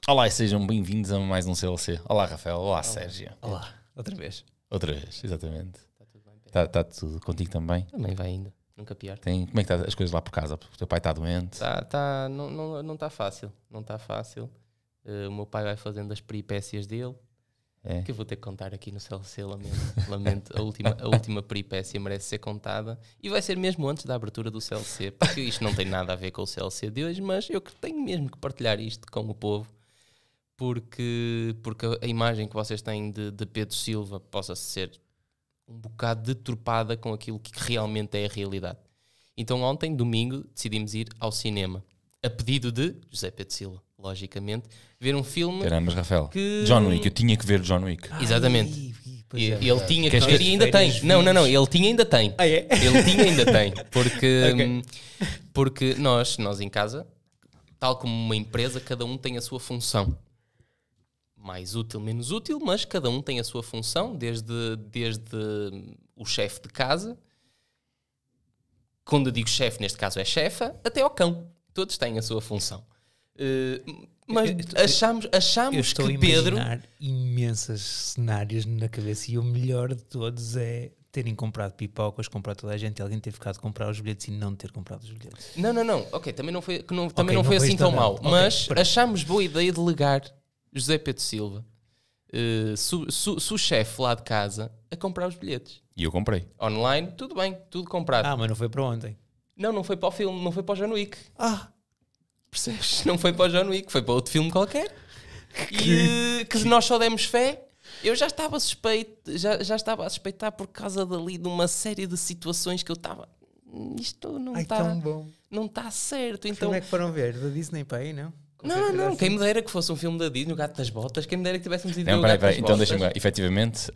Olá e sejam bem-vindos a mais um CLC. Olá, Rafael. Olá, Sérgio. Olá, outra vez. Outra vez, exatamente. Está tudo bem, Pedro? Está tudo contigo também? Também vai ainda, nunca pior. Como é que estão as coisas lá por casa? O teu pai está doente? Não está fácil, não está fácil. O meu pai vai fazendo as peripécias dele, que eu vou ter que contar aqui no CLC, lamento. A última peripécia merece ser contada e vai ser mesmo antes da abertura do CLC, porque isto não tem nada a ver com o CLC de hoje, mas eu tenho mesmo que partilhar isto com o povo, porque a imagem que vocês têm de Pedro Silva possa ser um bocado deturpada com aquilo que realmente é a realidade. Então ontem, domingo, decidimos ir ao cinema, a pedido de José Pedro Silva, logicamente, ver um filme. Caramba, Rafael. Que... John Wick, eu tinha que ver John Wick. Exatamente. Ele tinha que Queres ver que- e ainda tem. Não, ele tinha e ainda tem. Ah, é? Ele tinha e ainda tem. Porque, Ok. porque nós em casa, tal como uma empresa, cada um tem a sua função. Mais útil, menos útil, mas cada um tem a sua função, desde o chefe de casa, quando eu digo chefe, neste caso é chefa, até ao cão. Todos têm a sua função. Mas achamos Eu estou que a Pedro... imaginar imensos cenários na cabeça e o melhor de todos é terem comprado pipocas, comprar toda a gente e alguém ter ficado a comprar os bilhetes e não ter comprado os bilhetes. Não. Ok, também não foi, também Ok, não foi não foi assim tão isto, mau. não. Ok, Mas pronto. achámos boa ideia de ligar José Pedro Silva, se o chefe lá de casa, a comprar os bilhetes. E eu comprei. Online, tudo bem, tudo comprado. Ah, mas não foi para ontem. Não foi para o filme, não foi para o John Wick. Ah, Percebes? Não foi para o John Wick, foi para outro filme qualquer. E que nós só demos fé. Eu já estava suspeito, já estava a suspeitar por causa dali de uma série de situações que eu estava... Isto não ai, está tão bom. não tá certo. Que Então, filme é que foram ver? Da Disney para aí, não? não. Quem me dera que fosse um filme da Disney, o Gato das Botas. Quem me dera que tivéssemos ido ver Não, o Gato peraí. das Então Botas. deixa-me... Efetivamente,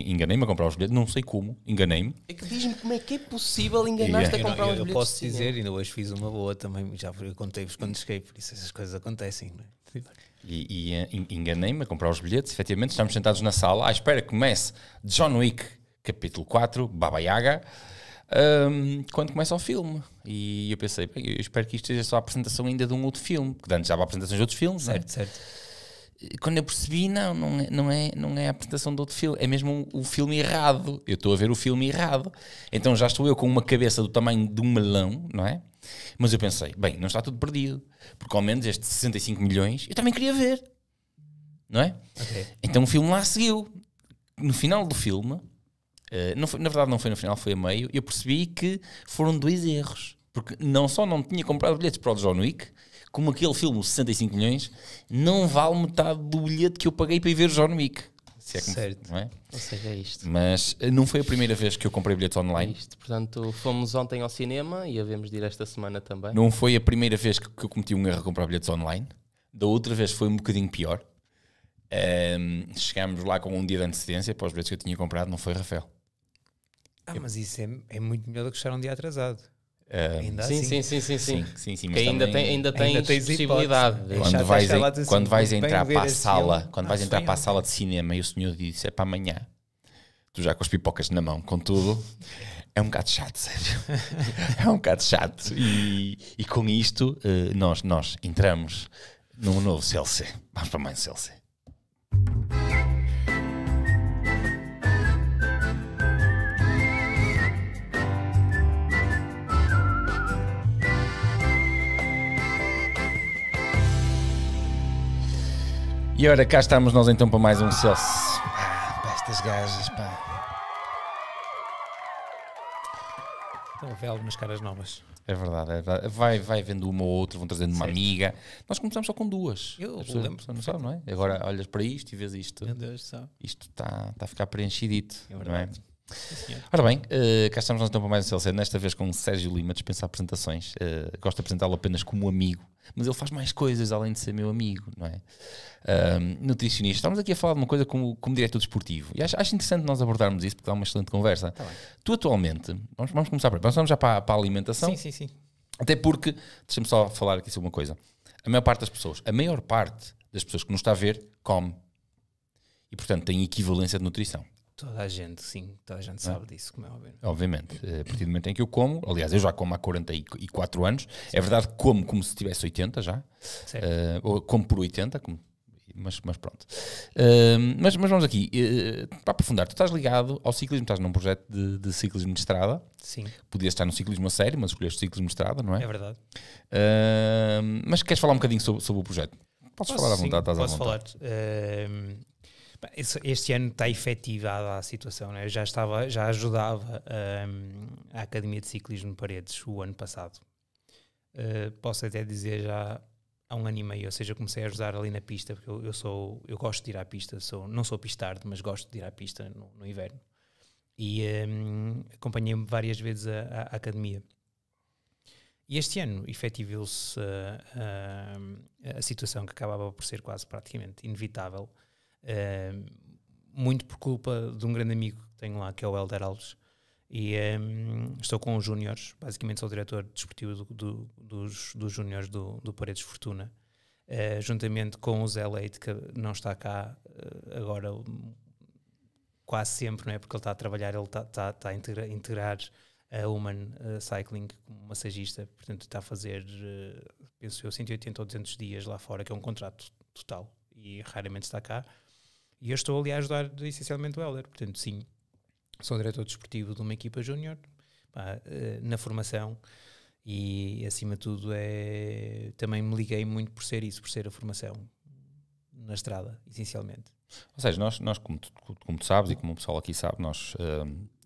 enganei-me a comprar os bilhetes. Não sei como. Enganei-me. É que diz-me como é que é possível enganar-te a Yeah. comprar uns Eu bilhetes posso de cinema. dizer, ainda hoje fiz uma boa também, eu contei-vos quando cheguei, por isso essas coisas acontecem, não é? Enganei-me a comprar os bilhetes. Efetivamente, estamos sentados na sala à espera que comece John Wick, capítulo 4, Baba Yaga, quando começa o filme. E eu pensei, bem, eu espero que isto seja só a apresentação ainda de um outro filme, porque antes já há apresentações de outros filmes, não é? Certo. Quando eu percebi, não é a apresentação de outro filme, é mesmo o filme errado. Eu estou a ver o filme errado. Então já estou eu com uma cabeça do tamanho de um melão, não é? Mas eu pensei, bem, não está tudo perdido, porque ao menos estes 65 milhões eu também queria ver, não é? Ok. Então o filme lá seguiu. No final do filme, na verdade não foi no final, foi a meio, eu percebi que foram dois erros. Porque não só não tinha comprado bilhetes para o John Wick, como aquele filme, os 65 milhões, não vale metade do bilhete que eu paguei para ir ver o John Wick. Se é que Certo. não é? Ou seja, é isto. Mas não foi a primeira vez que eu comprei bilhetes É online. isto. Portanto, fomos ontem ao cinema e havemos de ir esta semana também. Não foi a primeira vez que eu cometi um erro a comprar bilhetes online. Da outra vez foi um bocadinho pior. Chegámos lá com um dia de antecedência para os bilhetes que eu tinha comprado, não foi, Rafael? Ah, mas isso é muito melhor do que estar um dia atrasado. Ah, Ainda Sim. sim, Que mas ainda também- tens tens possibilidade. hipótese. Quando Já vais, estás lá assim, quando vais venho entrar ver para a esse sala, filme. quando vais Ah, entrar foi para a ontem. sala de cinema e o senhor disse é para amanhã, tu já com as pipocas na mão, com tudo, é um bocado chato, sério. É um bocado chato. E com isto, nós entramos num novo CLC. Vamos para mais um CLC. E ora, cá estamos nós então para mais um CLC. Para estas gajas, pá. Estão a ver algumas caras novas. É verdade, é verdade. Vai vendo uma ou outra, vão trazendo uma Certo. amiga. Nós começamos só com duas. Eu As pessoas lembro não sabem, não é? Agora olhas para isto e vês isto. Meu Deus do céu. Isto está a ficar preenchidito, É não é? verdade. Sim, senhor. Ora bem, cá estamos nós então para mais um CLC, nesta vez com o Sérgio Lima, dispensa apresentações. Gosto de apresentá-lo apenas como amigo, mas ele faz mais coisas além de ser meu amigo, não é? Nutricionista. Estamos aqui a falar de uma coisa como diretor desportivo e acho interessante nós abordarmos isso porque dá uma excelente conversa. Tá bem. Tu atualmente, vamos começar por aí, vamos já para a alimentação. Sim. Até porque, deixa-me só falar aqui sobre uma coisa. A maior parte das pessoas que nos está a ver, come. E, portanto, tem equivalência de nutrição. Toda a gente, sim, toda a gente sabe disso, como é óbvio. Obviamente, a partir do momento em que eu como, aliás, eu já como há 44 anos, é verdade que como como se tivesse 80 já, ou como por 80, mas pronto. Mas vamos aqui, para aprofundar, tu estás ligado ao ciclismo, estás num projeto de ciclismo de estrada. Sim. Podias estar no ciclismo a sério, mas escolheste ciclismo de estrada, não é? É verdade. Mas queres falar um bocadinho sobre o projeto? Podes falar à vontade, estás à vontade. Posso falar. Este ano está efetivada a situação, né? Já ajudava a Academia de Ciclismo de Paredes o ano passado. Posso até dizer já há 1 ano e meio, ou seja, comecei a ajudar ali na pista, porque eu gosto de ir à pista, não sou pistardo, mas gosto de ir à pista no inverno. E acompanhei-me várias vezes a Academia. E este ano efetivou-se a situação que acabava por ser quase praticamente inevitável, muito por culpa de um grande amigo que tenho lá, que é o Helder Alves, e estou com os júniores, basicamente sou o diretor desportivo dos júniores do Paredes Fortuna, juntamente com o Zé Leite, que não está cá agora quase sempre, não é? Porque ele está a trabalhar, ele está a integrar a Human Cycling como massagista, portanto está a fazer, penso eu, 180 ou 200 dias lá fora, que é um contrato total, e raramente está cá. E eu estou ali a ajudar essencialmente o Helder, portanto sim, sou diretor desportivo de uma equipa júnior, na formação, e acima de tudo também me liguei muito por ser isso, por ser a formação na estrada, essencialmente. Ou seja, nós como tu sabes e como o pessoal aqui sabe, nós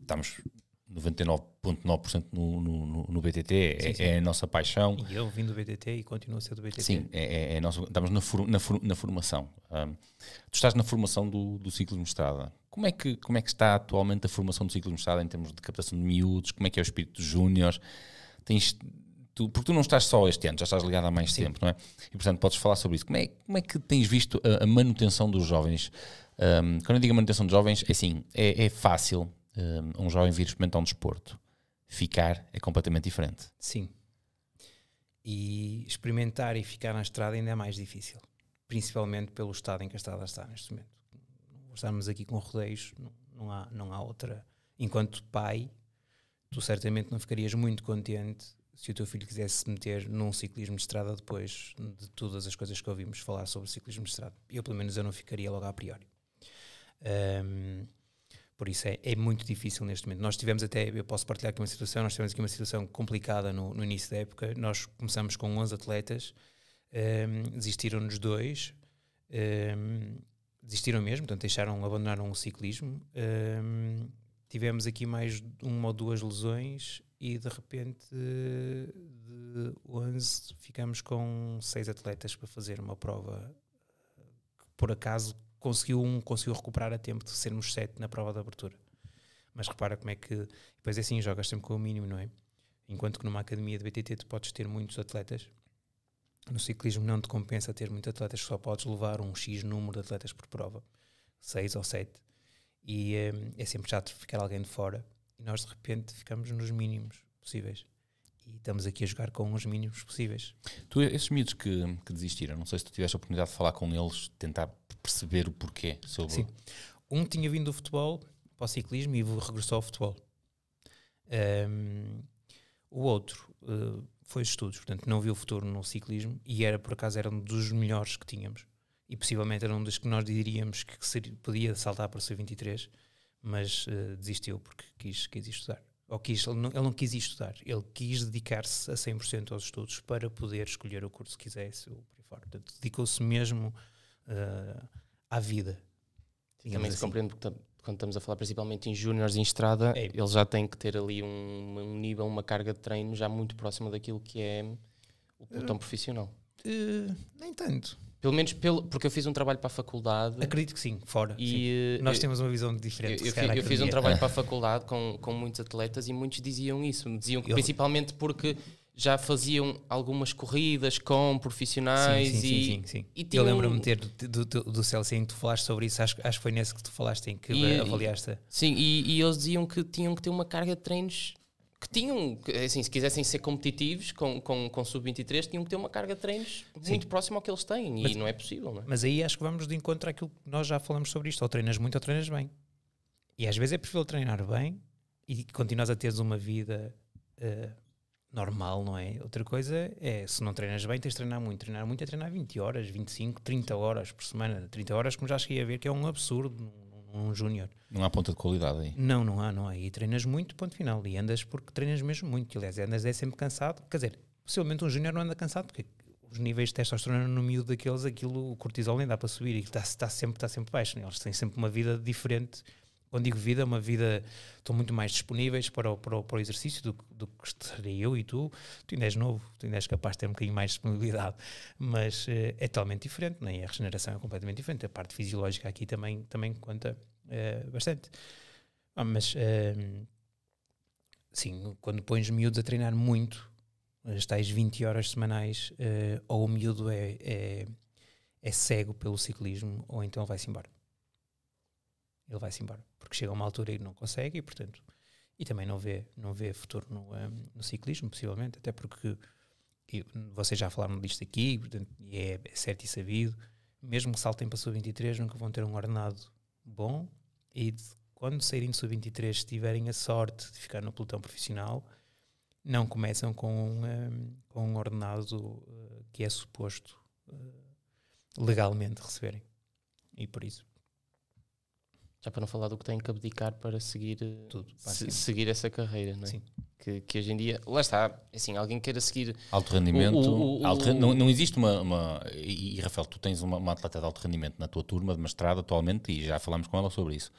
estamos 99,9% no BTT, sim. É a nossa paixão. E eu vim do BTT e continuo a ser do BTT. Sim, estamos na formação. Tu estás na formação do ciclismo de estrada. Como é que está atualmente a formação do ciclismo de estrada em termos de captação de miúdos? Como é que é o espírito dos júniores? Porque tu não estás só este ano, já estás ligado há mais tempo, não é? E portanto podes falar sobre isso. Como é que tens visto a manutenção dos jovens? Quando eu digo manutenção dos jovens, é assim, é fácil um jovem vir experimentar um desporto. Ficar é completamente diferente. Sim. E experimentar e ficar na estrada ainda é mais difícil. Principalmente pelo estado em que a estrada está neste momento. Estamos aqui com rodeios, não há outra. Enquanto pai, tu certamente não ficarias muito contente se o teu filho quisesse se meter num ciclismo de estrada depois de todas as coisas que ouvimos falar sobre ciclismo de estrada. Eu, pelo menos, eu não ficaria logo a priori. Por isso é muito difícil neste momento. Nós tivemos eu posso partilhar aqui uma situação, nós tivemos aqui uma situação complicada no início da época. Nós começamos com 11 atletas, desistiram-nos 2, desistiram mesmo, portanto abandonaram o ciclismo. Tivemos aqui mais 1 ou 2 lesões e de repente de 11 ficamos com 6 atletas para fazer uma prova que por acaso conseguiu recuperar a tempo de sermos 7 na prova de abertura. Mas repara como é que depois é assim, jogas sempre com o mínimo, não é? Enquanto que numa academia de BTT tu podes ter muitos atletas, no ciclismo não te compensa ter muitos atletas, só podes levar um X número de atletas por prova, 6 ou 7, e é sempre chato ficar alguém de fora, e nós de repente ficamos nos mínimos possíveis, e estamos aqui a jogar com os mínimos possíveis. Tu, esses miúdos que desistiram, não sei se tu tiveste a oportunidade de falar com eles, tentar perceber o porquê sobre... Sim. Um tinha vindo do futebol para o ciclismo e regressou ao futebol. O outro foi estudos, portanto não viu o futuro no ciclismo e por acaso era um dos melhores que tínhamos e possivelmente era um dos que nós diríamos que podia saltar para o sub-23, mas desistiu porque quis estudar. Ele não quis estudar, ele quis dedicar-se a 100% aos estudos para poder escolher o curso que quisesse. Portanto, dedicou-se mesmo à vida. Também se compreende porque quando estamos a falar principalmente em júniores em estrada, ele já tem que ter ali um nível, uma carga de treino já muito próxima daquilo que é o pelotão profissional. Nem tanto. Pelo menos porque eu fiz um trabalho para a faculdade. Acredito que sim, fora. Sim. Nós temos uma visão diferente. Eu fiz um trabalho para a faculdade com muitos atletas e muitos diziam isso. Diziam que principalmente porque já faziam algumas corridas com profissionais. Sim. Eu lembro-me do CLC em que tu falaste sobre isso, acho que foi nesse que tu falaste, em que avaliaste. Sim, e eles diziam que tinham que ter uma carga de treinos que tinham, assim, se quisessem ser competitivos com sub-23, tinham que ter uma carga de treinos muito próxima ao que eles têm, e não é possível, não é? Mas aí acho que vamos de encontro àquilo que nós já falamos sobre isto, ou treinas muito ou treinas bem. E às vezes é preferível treinar bem e continuas a teres uma vida normal, não é? Outra coisa é, se não treinas bem, tens de treinar muito. Treinar muito é treinar 20 horas, 25, 30 horas por semana. 30 horas, como já cheguei a ver, que é um absurdo num júnior. Não há ponta de qualidade aí. Não há. E treinas muito, ponto final. E andas porque treinas mesmo muito. Aliás, andas sempre cansado. Quer dizer, possivelmente um júnior não anda cansado, porque os níveis de testosterona no miúdo daqueles, aquilo, o cortisol nem dá para subir. E está sempre baixo. Né? Eles têm sempre uma vida diferente. Quando digo vida, uma vida, estão muito mais disponíveis para o exercício do que estaria eu e tu. Tu ainda és novo, tu ainda és capaz de ter um bocadinho mais de disponibilidade, mas é totalmente diferente, né? E a regeneração é completamente diferente. A parte fisiológica aqui também conta bastante. Sim, quando pões miúdos a treinar muito, as tais 20 horas semanais, ou o miúdo é cego pelo ciclismo, ou então vai-se embora. Ele vai-se embora, porque chega a uma altura e não consegue, e portanto, e também não vê futuro no ciclismo, possivelmente, até porque vocês já falaram disto aqui, portanto, e é certo e sabido, mesmo que saltem para sub-23, nunca vão ter um ordenado bom, e quando saírem de sub-23, se tiverem a sorte de ficar no pelotão profissional, não começam com um ordenado que é suposto legalmente receberem, e por isso. Já para não falar do que têm que abdicar para seguir, seguir essa carreira, não é? Sim. Que hoje em dia, lá está, assim, alguém queira seguir alto rendimento, não existe e Rafael, tu tens uma atleta de alto rendimento na tua turma de mestrado atualmente, e já falámos com ela sobre isso.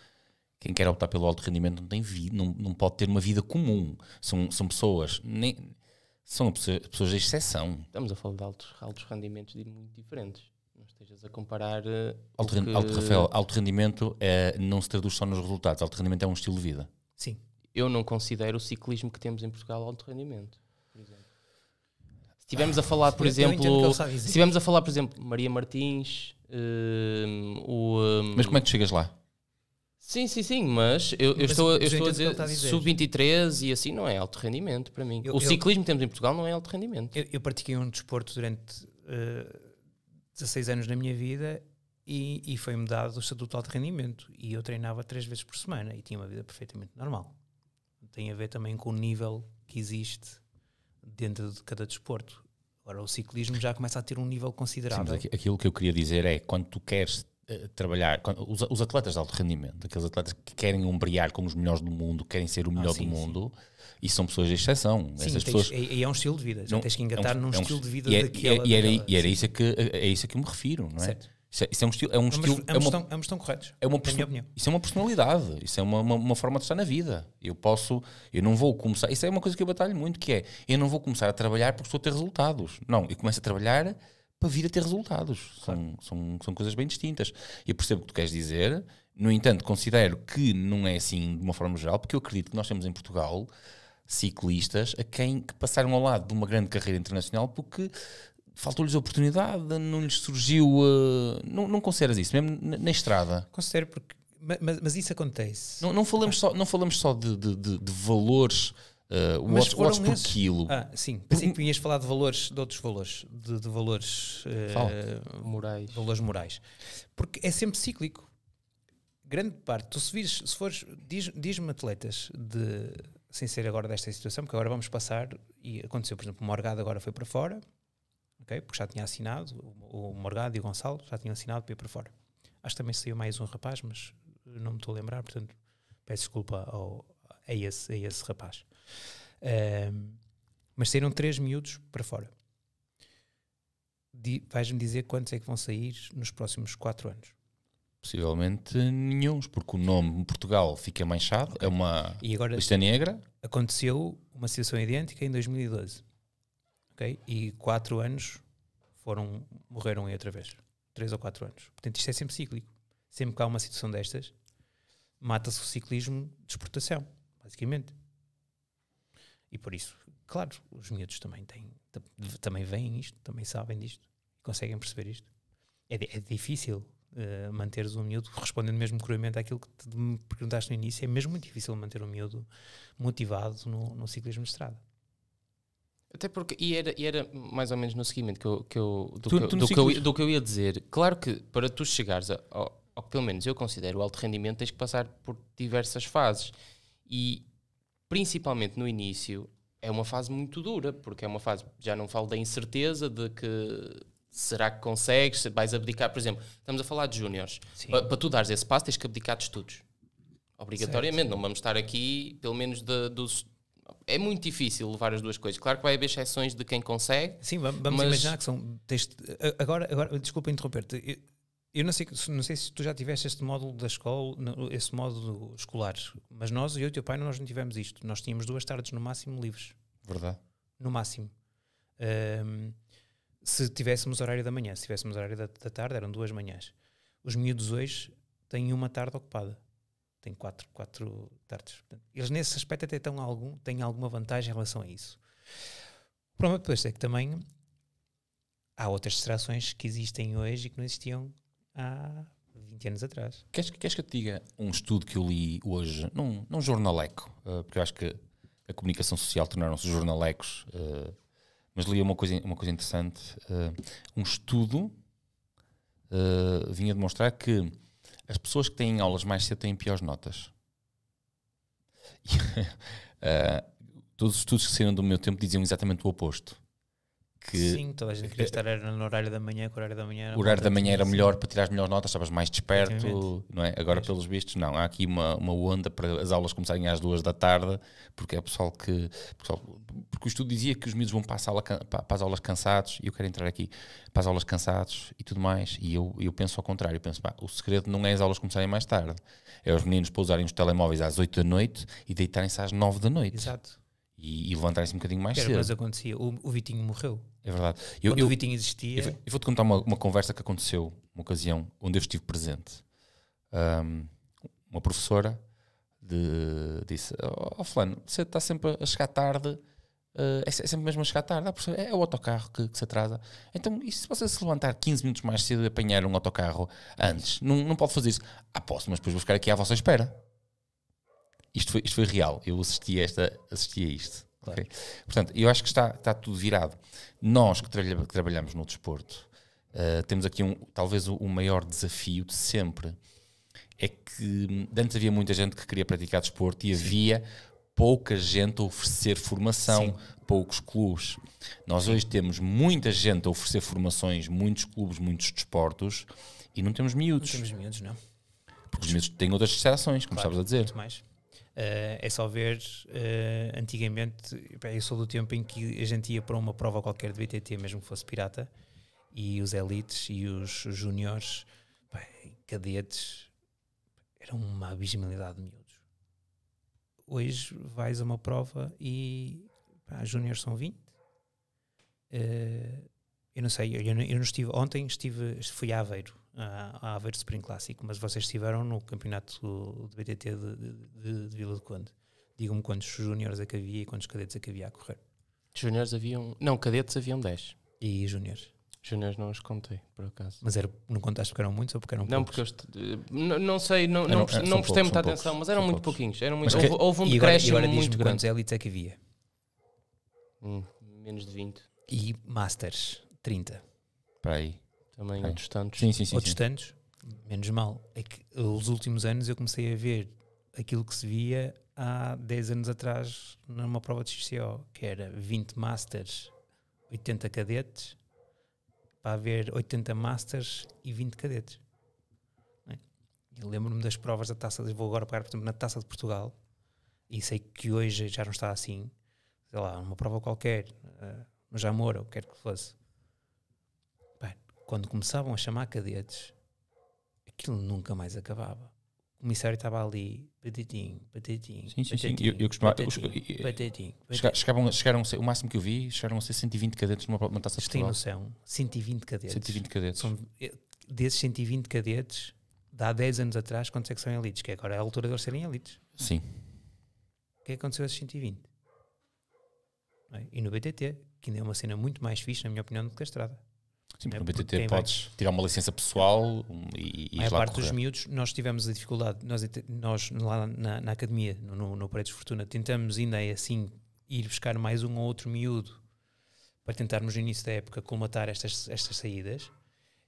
Quem quer optar pelo alto rendimento não tem vida, não pode ter uma vida comum. São pessoas, são pessoas de exceção. Estamos a falar de altos rendimentos muito diferentes. Não estejas a comparar. Rafael, alto rendimento não se traduz só nos resultados. Alto rendimento é um estilo de vida. Sim. Eu não considero o ciclismo que temos em Portugal alto rendimento, por exemplo. Se estivermos a falar, por exemplo, Maria Martins, Mas como é que tu chegas lá? Sim, mas eu estou a dizer sub-23 e assim não é alto rendimento para mim. O ciclismo que temos em Portugal não é alto rendimento. Eu pratiquei um desporto durante 16 anos na minha vida e foi-me dado o estatuto de alto rendimento, e eu treinava 3 vezes por semana e tinha uma vida perfeitamente normal. Tem a ver também com o nível que existe dentro de cada desporto. Agora, o ciclismo já começa a ter um nível considerável. Sim, aquilo que eu queria dizer é, quando tu queres trabalhar, os atletas de alto rendimento, aqueles atletas que querem ombrear como os melhores do mundo, querem ser o melhor do mundo, e são pessoas de exceção. Sim, essas pessoas, é um estilo de vida, já tens que engatar num estilo de vida era isso a que eu me refiro, não é? Certo. Isso é um estilo, ambos estão corretos, na minha opinião. Isso é uma personalidade, isso é uma forma de estar na vida. Eu não vou começar, isso é uma coisa que eu batalho muito, que é, eu não vou começar a trabalhar porque estou a ter resultados. Não, eu começo a trabalhar para vir a ter resultados. Claro. São coisas bem distintas. Eu percebo o que tu queres dizer, no entanto, considero que não é assim de uma forma geral, porque eu acredito que nós temos em Portugal ciclistas que passaram ao lado de uma grande carreira internacional porque faltou-lhes a oportunidade, não lhes surgiu. Não consideras isso, mesmo na estrada? Considero, porque, mas isso acontece. Não falamos só de valores. Watts por quilo. Sim, pensei que vinhas falar de valores, de outros valores, de valores morais. Valores morais. Porque é sempre cíclico. Grande parte, tu se fores, diz-me atletas sem ser agora desta situação, porque agora vamos passar, e aconteceu, por exemplo, o Morgado agora foi para fora, okay, porque já tinha assinado, o Morgado e o Gonçalo já tinham assinado para ir para fora. Acho que também saiu mais um rapaz, mas não me estou a lembrar, portanto peço desculpa a esse rapaz. Mas saíram 3 miúdos para fora. Vais-me dizer quantos é que vão sair nos próximos 4 anos? Possivelmente nenhum, porque o nome Portugal fica manchado, okay. É uma lista negra. Aconteceu uma situação idêntica em 2012, okay? E 4 anos morreram aí outra vez, 3 ou 4 anos. Portanto, isto é sempre cíclico. Sempre que há uma situação destas, mata-se o ciclismo de exportação, basicamente. E por isso, claro, os miúdos também veem isto, também sabem disto, conseguem perceber isto. É difícil manteres um miúdo, respondendo mesmo cruamente àquilo que me perguntaste no início, é mesmo muito difícil manter um miúdo motivado no ciclismo de estrada. Até porque, e era mais ou menos no seguimento do que eu ia dizer. Claro que para tu chegares ao pelo menos eu considero o alto rendimento, tens que passar por diversas fases. E principalmente no início é uma fase muito dura, porque é uma fase, já não falo da incerteza de que será que consegues, se vais abdicar, por exemplo, estamos a falar de júniores. Para tu dares esse passo tens que abdicar de estudos. Obrigatoriamente, certo. Não vamos estar aqui, pelo menos dos... É muito difícil levar as duas coisas. Claro que vai haver exceções de quem consegue. Sim, vamos imaginar que são... Agora, desculpa interromper-te. Eu não sei se tu já tiveste este módulo da escola, esse módulo escolar, mas nós, eu e o teu pai, nós não tivemos isto. Nós tínhamos 2 tardes no máximo livres. Verdade. No máximo. Se tivéssemos horário da manhã, se tivéssemos horário da tarde, eram 2 manhãs. Os miúdos hoje têm 1 tarde ocupada. Têm 4 tardes. Eles nesse aspecto até têm alguma vantagem em relação a isso. O problema depois é que também há outras distrações que existem hoje e que não existiam há 20 anos atrás. Queres que eu te diga um estudo que eu li hoje num jornaleco? Porque eu acho que a comunicação social tornaram-se jornalecos, mas li uma coisa interessante. Um estudo vinha demonstrar que as pessoas que têm aulas mais cedo têm piores notas. Todos os estudos que saíram do meu tempo diziam exatamente o oposto. Sim, toda a gente queria estar no horário da manhã, que o horário da manhã era melhor para tirar as melhores notas, estavas mais desperto, não é? Agora, pelos vistos, não. Há aqui uma onda para as aulas começarem às 2 da tarde, porque é pessoal que... Porque o estudo dizia que os miúdos vão para as aulas cansados, e eu quero entrar aqui, para as aulas cansados e tudo mais, e eu penso ao contrário. Eu penso, o segredo não é as aulas começarem mais tarde, é os meninos pousarem os telemóveis às 8 da noite e deitarem-se às 9 da noite. Exato. E levantarem-se um bocadinho mais cedo. Mas acontecia. O Vitinho morreu. É verdade. Quando o Vitinho existia... Eu vou-te contar uma conversa que aconteceu, uma ocasião onde eu estive presente. Uma professora disse: Fulano, você está sempre a chegar tarde, é sempre mesmo a chegar tarde. É o autocarro que se atrasa. Então, e se você se levantar 15 minutos mais cedo e apanhar um autocarro antes? Não pode fazer isso. Posso, mas depois vou ficar aqui à vossa espera. Isto foi real. Eu assisti a isto. Claro. Okay? Portanto, eu acho que está tudo virado. Nós que trabalhamos no desporto, temos aqui talvez o maior desafio de sempre. É que antes havia muita gente que queria praticar desporto e havia pouca gente a oferecer formação, poucos clubes. Nós hoje temos muita gente a oferecer formações, muitos clubes, muitos desportos, e não temos miúdos. Não temos miúdos, não. Porque os miúdos têm outras distrações, como estavas a dizer. Muito mais. É só ver, antigamente, eu sou do tempo em que a gente ia para uma prova qualquer de BTT, mesmo que fosse pirata, e os elites e os júniores, cadetes, eram uma abismalidade de miúdos. Hoje vais a uma prova e júniores são 20. Eu não sei, eu não estive, ontem fui a Aveiro, a Aveiro Spring Clássico, mas vocês estiveram no campeonato de BTT de Vila do Conde. Digam-me quantos júniores é que havia e quantos cadetes é que havia a correr. Júniores haviam... Não, cadetes haviam 10. E júniores? Júniores não os contei, por acaso. Mas não contaste porque eram muitos ou porque eram poucos? Não, porque não sei, não prestei muita atenção, mas eram muito pouquinhos. Houve um decréscimo muito grande. Quantos elites é que havia? Menos de 20. E Masters, 30. Para aí. Também outros tantos. Sim. Outros tantos, menos mal. É que nos últimos anos eu comecei a ver aquilo que se via há 10 anos atrás numa prova de XCO, que era 20 Masters, 80 cadetes, para haver 80 Masters e 20 cadetes. Eu lembro-me das provas da Taça, vou agora pegar, por exemplo, na Taça de Portugal, e sei que hoje já não está assim, sei lá, uma prova qualquer, no Jamor, ou o que quer que fosse. Quando começavam a chamar cadetes, aquilo nunca mais acabava. O comissário estava ali, patatinho. Sim. Eu costumava. Chegaram a ser, o máximo que eu vi, chegaram a ser 120 cadetes numa Taça de Portugal. Tem noção? 120 cadetes. 120 cadetes. Desses 120 cadetes, de há 10 anos atrás, quantos é que são elites? Que agora é a altura de eles serem elites. Sim. O que é que aconteceu a esses 120? E no BTT, que ainda é uma cena muito mais fixe, na minha opinião, do que a estrada. Sim, porque no BTT podes tirar uma licença pessoal e ir lá correr. A parte dos miúdos, nós tivemos a dificuldade, nós lá na academia, no Paredes Fortuna, tentamos ainda assim ir buscar mais um ou outro miúdo para tentarmos no início da época colmatar estas saídas,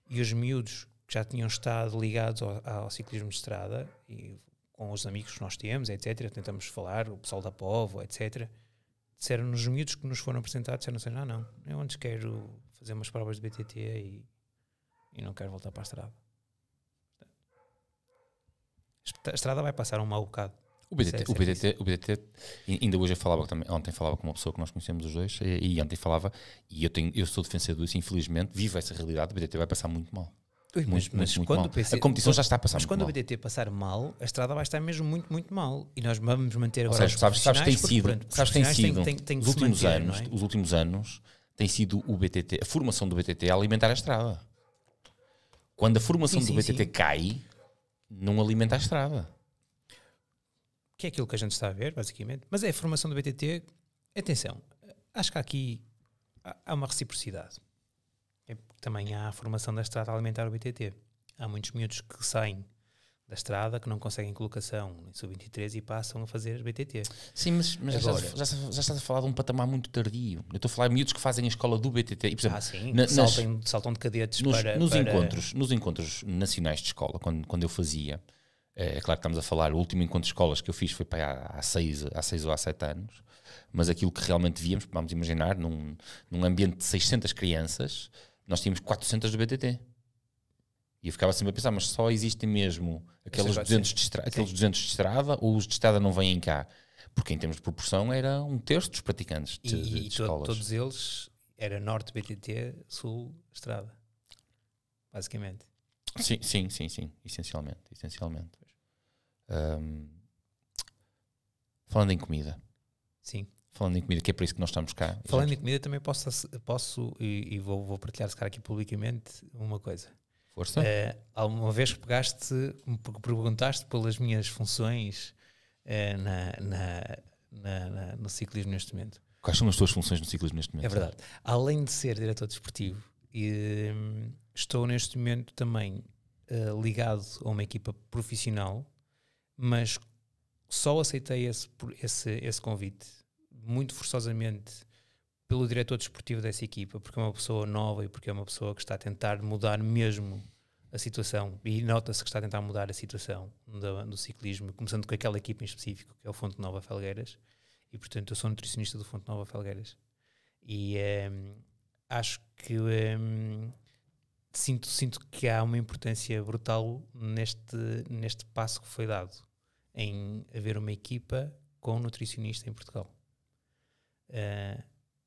e os miúdos que já tinham estado ligados ao ciclismo de estrada e com os amigos que nós temos, etc. Tentamos falar, o pessoal da Povo, etc. Disseram-nos, os miúdos que nos foram apresentados, disseram assim, não, eu antes quero fazer umas provas de BTT e não quero voltar para a estrada. A estrada vai passar um mau bocado. O BTT, ainda hoje ontem falava com uma pessoa que nós conhecemos os dois, e ontem falava, e eu sou defensor disso, infelizmente, vivo essa realidade, o BTT vai passar muito mal. Mas quando mal. A competição já está a passar muito mal. Mas quando o BTT passar mal, a estrada vai estar mesmo muito, muito mal. E nós vamos manter agora os profissionais. Sabes tem sido, os últimos anos, tem sido o BTT, a formação do BTT a alimentar a estrada. Quando a formação do BTT cai, não alimenta a estrada. Que é aquilo que a gente está a ver, basicamente. Mas é a formação do BTT. Atenção, acho que aqui há uma reciprocidade. Também há a formação da estrada a alimentar o BTT. Há muitos miúdos que saem da estrada, que não conseguem colocação em sub-23 e passam a fazer BTT. Sim, mas agora, já estás a falar de um patamar muito tardio. Eu estou a falar de miúdos que fazem a escola do BTT. E, por exemplo, saltam de cadetes nos encontros nacionais de escola, quando eu fazia, é claro que estamos a falar, o último encontro de escolas que eu fiz foi para há 6 ou há 7 anos, mas aquilo que realmente víamos, vamos imaginar, num ambiente de 600 crianças, nós tínhamos 400 do BTT. E eu ficava sempre a pensar, mas só existem mesmo aqueles 200 de estrada, ou os de estrada não vêm cá? Porque em termos de proporção era 1/3 dos praticantes de escolas. Todos eles era norte BTT, sul estrada, basicamente. Sim, essencialmente. Falando em comida. Sim. Falando em comida, que é para isso que nós estamos cá. Falando em comida, também posso e vou partilhar se calhar aqui publicamente uma coisa. Força. Alguma vez que perguntaste pelas minhas funções no ciclismo neste momento. Quais são as tuas funções no ciclismo neste momento? É verdade. Além de ser diretor desportivo, estou neste momento também ligado a uma equipa profissional, mas só aceitei esse convite muito forçosamente pelo diretor desportivo dessa equipa, porque é uma pessoa nova e porque é uma pessoa que está a tentar mudar mesmo a situação, e nota-se que está a tentar mudar a situação do ciclismo, começando com aquela equipa em específico, que é o Fonte Nova Felgueiras, e portanto eu sou nutricionista do Fonte Nova Felgueiras, e acho que sinto que há uma importância brutal neste passo que foi dado, em haver uma equipa com um nutricionista em Portugal.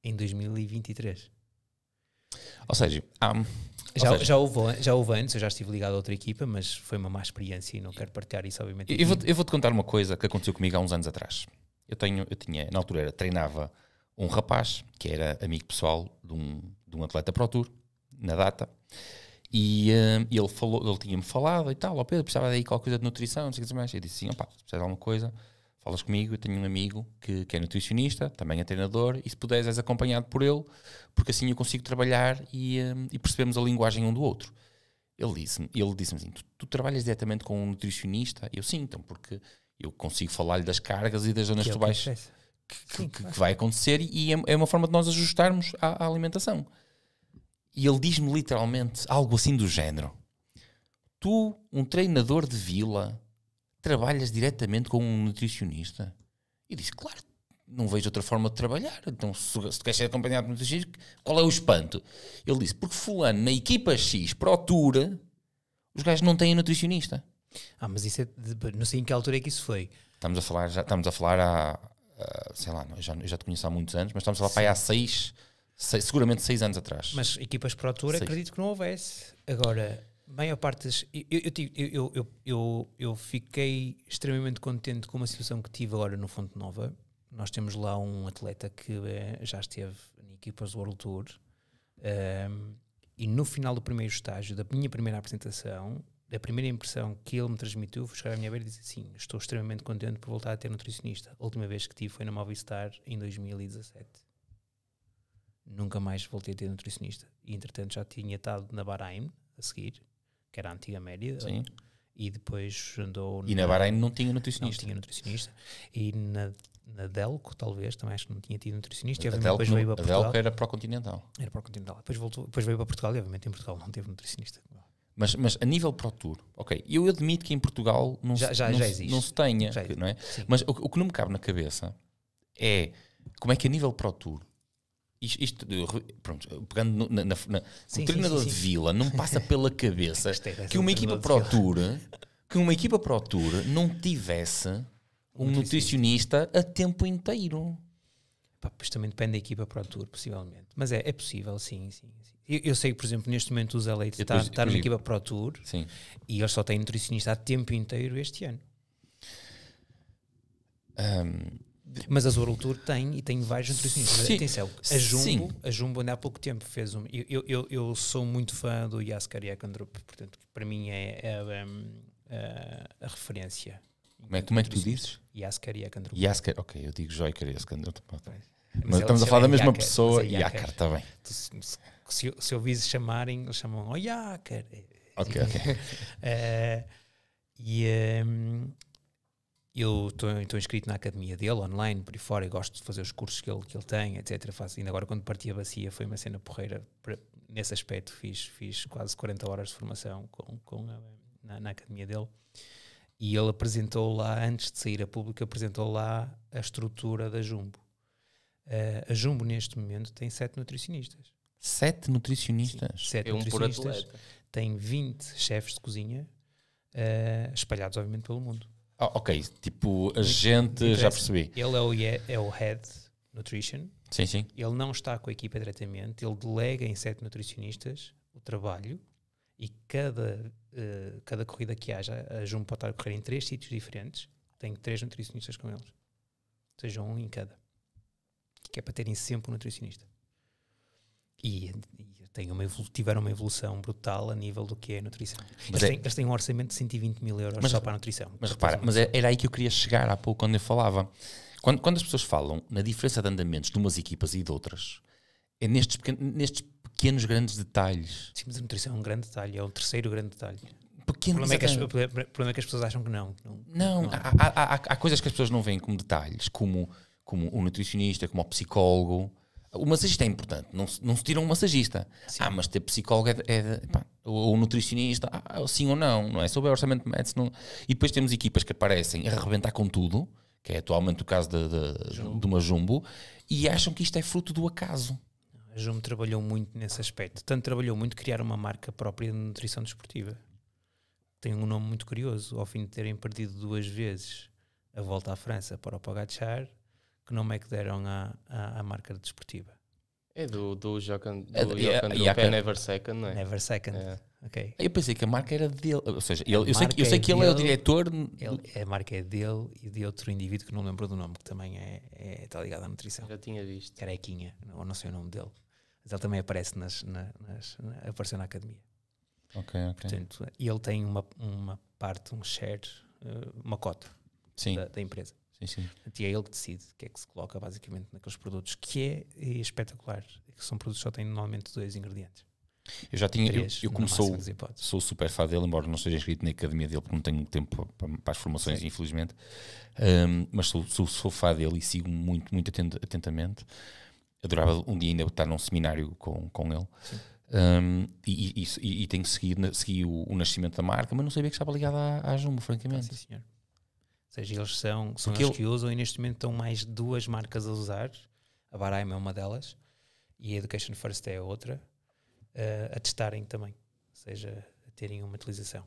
Em 2023. Ou seja, já houve antes, eu já estive ligado a outra equipa, mas foi uma má experiência e não quero partilhar isso, obviamente. Eu vou-te contar uma coisa que aconteceu comigo há uns anos atrás. Eu tinha, na altura, treinava um rapaz que era amigo pessoal de um atleta Pro Tour, na data, e ele tinha-me falado e tal, Pedro, precisava daí qualquer coisa de nutrição, não sei o que mais. Eu disse assim, se precisas de alguma coisa, falas comigo, eu tenho um amigo que é nutricionista, também é treinador, e se puderes és acompanhado por ele, porque assim eu consigo trabalhar e percebemos a linguagem um do outro. Ele disse-me assim, tu trabalhas diretamente com um nutricionista? Eu sim, então, porque eu consigo falar-lhe das cargas e das zonas que tu vais que vai acontecer, e é uma forma de nós ajustarmos à alimentação. E ele diz-me literalmente algo assim do género: tu, um treinador de vila, trabalhas diretamente com um nutricionista? E disse, claro, não vejo outra forma de trabalhar. Então, se tu queres ser acompanhado por um nutricionista, qual é o espanto? Ele disse, porque fulano, na equipa X, Pro Tour, os gajos não têm nutricionista. Mas isso não sei em que altura é que isso foi. Estamos a falar há, sei lá, eu já te conheço há muitos anos, mas estamos a falar há seguramente 6 anos atrás. Mas equipas Pro Tour, acredito que não houvesse. Agora, maior parte das... Eu fiquei extremamente contente com uma situação que tive agora no Fonte Nova. Nós temos lá um atleta que já esteve em equipas do World Tour, e no final do primeiro estágio, da minha primeira apresentação, a primeira impressão que ele me transmitiu foi chegar à minha beira e dizer assim, estou extremamente contente por voltar a ter nutricionista. A última vez que tive foi na Movistar em 2017. Nunca mais voltei a ter nutricionista. E entretanto já tinha estado na Bahrein a seguir, que era a antiga Mérida. Sim. E depois andou... E na Bahrein não tinha nutricionista. Não tinha nutricionista. E na Delco, talvez, também acho que não tinha tido nutricionista. A veio para Portugal. Delco era para o Continental. Era para o Continental. Depois veio para Portugal e obviamente em Portugal não teve nutricionista. Mas a nível Pro Tour, ok, eu admito que em Portugal não se tenha, não é? Mas o que não me cabe na cabeça é como é que a nível Pro Tour, pronto, pegando o treinador de Vila, não passa pela cabeça que uma equipa Pro Tour não tivesse um nutricionista a tempo inteiro. Pois também depende da equipa Pro Tour, possivelmente. Mas é possível, sim. Eu sei que, por exemplo, neste momento os Elite está numa equipa Pro Tour, sim, e eles só têm nutricionista a tempo inteiro este ano. Mas a World Tour tem vários nutricionistas. Sim. Atenção, a Jumbo ainda há pouco tempo fez um... Eu sou muito fã do Jasker Jakandrup, portanto, para mim é a referência. Como é que tu dizes? Jasker Jakandrup. Jasker, ok, eu digo Joyker Jakandrup. Mas estamos a falar da mesma pessoa. Jaker, está bem. Se ouvis chamarem, eles chamam Jaker. Ok. Eu estou inscrito na academia dele, online, por aí fora, e gosto de fazer os cursos que ele tem, etc. Ainda agora, quando parti a bacia, foi uma cena porreira. Nesse aspecto, fiz quase 40 horas de formação na academia dele. E ele apresentou lá, antes de sair a público, apresentou lá a estrutura da Jumbo. A Jumbo, neste momento, tem 7 nutricionistas. 7 nutricionistas? Sim, 7 nutricionistas. Tem 20 chefes de cozinha, espalhados, obviamente, pelo mundo. Ok, tipo, a gente, já percebi. Ele é o Head Nutrition. Sim. Ele não está com a equipa diretamente, ele delega em 7 nutricionistas o trabalho, e cada corrida que haja, a Jumbo pode estar a correr em 3 sítios diferentes, tem 3 nutricionistas com eles. Ou seja, um em cada. Que é para terem sempre um nutricionista. E tiveram uma evolução brutal a nível do que é a nutrição. Eles têm um orçamento de 120 mil euros só para a nutrição. Mas repara, era aí que eu queria chegar há pouco quando eu falava. Quando as pessoas falam na diferença de andamentos de umas equipas e de outras, é nestes pequenos grandes detalhes. Sim, mas a nutrição é um grande detalhe, é o terceiro grande detalhe. O problema é que as pessoas acham que não. Há coisas que as pessoas não veem como detalhes, como o nutricionista, como o psicólogo. O massagista é importante, não se tira um massagista. Sim. Mas ter psicólogo ou nutricionista, sim ou não é? Sobre o orçamento de médicos. E depois temos equipas que aparecem a arrebentar com tudo, que é atualmente o caso de uma Jumbo, e acham que isto é fruto do acaso. A Jumbo trabalhou muito nesse aspecto. Tanto trabalhou muito criar uma marca própria de nutrição desportiva. Tem um nome muito curioso. Ao fim de terem perdido 2 vezes a volta à França para o Pogacar, que nome é que deram à marca desportiva? É do Jokan é Never Second, não é? Never Second, ok. Eu pensei que a marca era dele, ou seja, eu sei que ele é o diretor. A marca é dele e de outro indivíduo que não lembro do nome, que também está ligado à nutrição. Já tinha visto. Carequinha, ou não sei o nome dele. Mas ele também aparece apareceu na academia. Ok. Portanto, ele tem uma parte, um share, uma cota da empresa. Sim. E é ele que decide o que é que se coloca basicamente naqueles produtos, que é espetacular. Que são produtos que só têm normalmente 2 ingredientes. Eu já tinha, eu como sou super fã dele, embora não esteja inscrito na academia dele, porque não tenho tempo para as formações, sim, infelizmente. Mas sou fã dele e sigo muito, muito atentamente. Adorava um dia ainda estar num seminário com ele. E tenho seguir o nascimento da marca, mas não sabia que estava ligado à Jumbo, francamente. Sim, senhor. Ou seja, eles são eles que usam, e neste momento estão mais 2 marcas a usar. A Bahrein é uma delas e a Education First é a outra, a testarem também, ou seja, a terem uma utilização.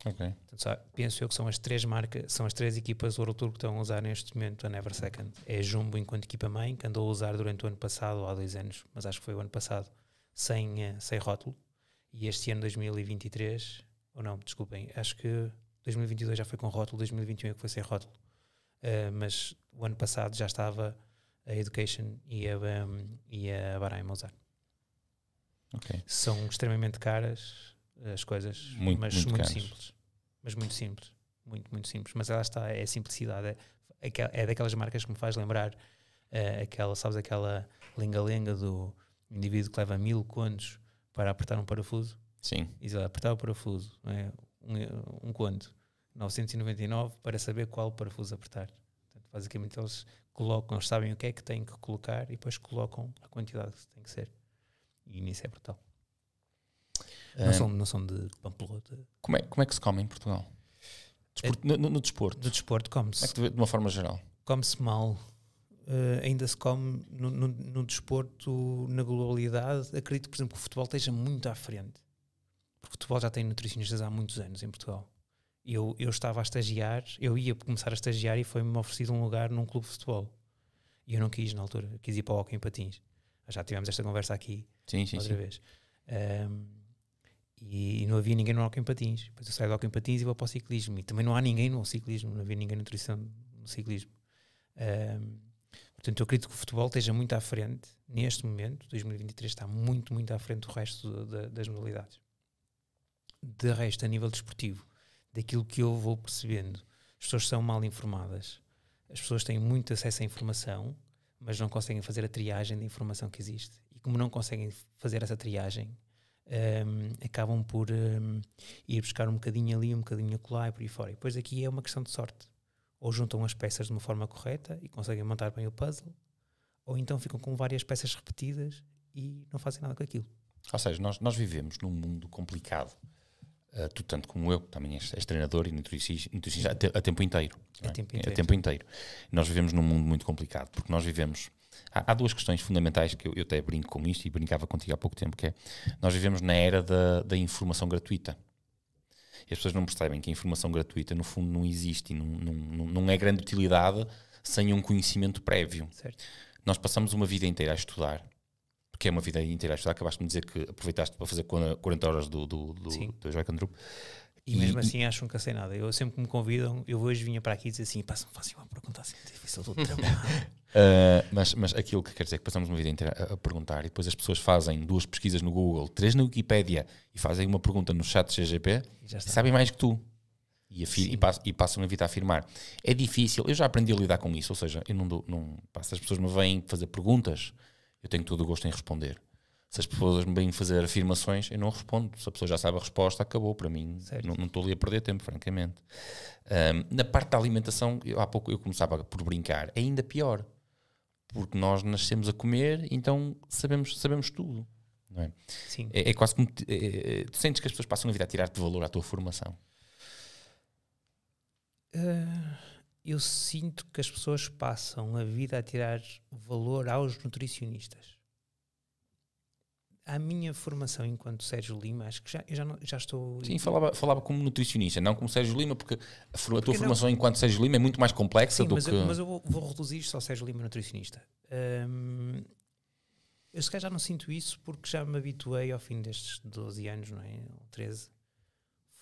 Ok. Portanto, penso eu que são as 3 marcas, são as 3 equipas do World Tour que estão a usar neste momento a Never Second. É a Jumbo enquanto equipa-mãe, que andou a usar durante o ano passado, ou há 2 anos, mas acho que foi o ano passado, sem rótulo. E este ano, 2023, ou não, desculpem, acho que 2022 já foi com rótulo, 2021 é que foi sem rótulo. Mas o ano passado já estava a Education e a Bahrein a usar. Okay. São extremamente caras as coisas, mas muito simples. Mas muito simples. Muito simples. Mas ela está, é a simplicidade. É daquelas marcas que me faz lembrar aquela lenga-lenga do indivíduo que leva 1000 contos para apertar um parafuso. Sim. E ele apertar o parafuso, não é? Um conto, 999, para saber qual parafuso apertar. Portanto, basicamente eles sabem o que é que têm que colocar e depois colocam a quantidade que tem que ser. E nisso é brutal. Não são de Pampelota. Como é que se come em Portugal? No desporto. Do desporto, come-se. Como é que tu vê, de uma forma geral? Come-se mal. Ainda se come no desporto, na globalidade. Acredito, por exemplo, que o futebol esteja muito à frente. Porque o futebol já tem nutricionistas há muitos anos em Portugal. Eu estava a estagiar, eu ia começar a estagiar e foi-me oferecido um lugar num clube de futebol. E eu não quis na altura, quis ir para o hóquei em patins. Já tivemos esta conversa aqui outra vez. E não havia ninguém no hóquei em patins. Depois eu saio do hóquei em patins e vou para o ciclismo. E também não há ninguém no ciclismo, não havia ninguém na nutrição no ciclismo. Portanto, eu acredito que o futebol esteja muito à frente, neste momento, 2023 está muito, muito à frente do resto das modalidades. De resto, a nível desportivo, daquilo que eu vou percebendo, as pessoas são mal informadas, as pessoas têm muito acesso à informação, mas não conseguem fazer a triagem da informação que existe. E como não conseguem fazer essa triagem, acabam por ir buscar um bocadinho ali, um bocadinho acolá e por aí fora. E depois aqui é uma questão de sorte. Ou juntam as peças de uma forma correta e conseguem montar bem o puzzle, ou então ficam com várias peças repetidas e não fazem nada com aquilo. Ou seja, nós vivemos num mundo complicado. Tu, tanto como eu, também és treinador e nutricionista a tempo inteiro. A tempo inteiro. Nós vivemos num mundo muito complicado, porque nós vivemos... Há duas questões fundamentais que eu até brinco com isto e brincava contigo há pouco tempo, que é, nós vivemos na era da informação gratuita. E as pessoas não percebem que a informação gratuita, no fundo, não existe e não é grande utilidade sem um conhecimento prévio. Certo. Nós passamos uma vida inteira a estudar, porque é uma vida inteira a estudar. Acabaste de me dizer que aproveitaste para fazer 40 horas do Joy Candrup. E mesmo assim acho que nunca sei nada. Eu sempre que me convidam, eu hoje vinha para aqui e dizer assim, passa-me fácil uma pergunta assim, difícil do trabalho. Mas aquilo que quer dizer é que passamos uma vida inteira a perguntar e depois as pessoas fazem 2 pesquisas no Google, 3 na Wikipédia e fazem uma pergunta no chat CGP e sabem mais que tu. E passam a vida a afirmar. É difícil, eu já aprendi a lidar com isso, ou seja, eu se as pessoas me vêm fazer perguntas, eu tenho todo o gosto em responder. Se as pessoas me vêm fazer afirmações, eu não respondo. Se a pessoa já sabe a resposta, acabou para mim. Não estou ali a perder tempo, francamente. Na parte da alimentação, há pouco eu começava por brincar, é ainda pior. Porque nós nascemos a comer, então sabemos tudo. Não é? Sim. É quase como... tu sentes que as pessoas passam a vida a tirar-te valor à tua formação? Eu sinto que as pessoas passam a vida a tirar valor aos nutricionistas. A minha formação enquanto Sérgio Lima, acho que já estou... Sim, falava como nutricionista, não como Sérgio Lima, porque a tua formação enquanto Sérgio Lima é muito mais complexa do que... Mas eu vou reduzir isto ao Sérgio Lima nutricionista. Eu se calhar já não sinto isso porque já me habituei ao fim destes 12 anos, não é? Ou 13.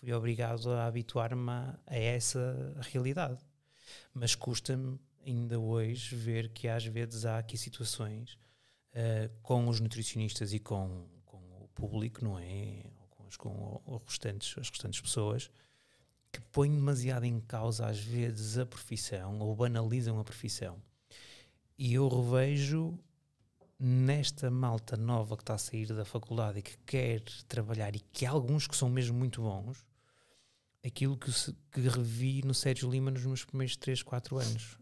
Fui obrigado a habituar-me a essa realidade. Mas custa-me ainda hoje ver que às vezes há aqui situações... com os nutricionistas e com o público, não é? Com as restantes pessoas que põem demasiado em causa às vezes a profissão ou banalizam a profissão. E eu revejo nesta malta nova que está a sair da faculdade e que quer trabalhar e que há alguns que são mesmo muito bons, aquilo que revi no Sérgio Lima nos meus primeiros 3, 4 anos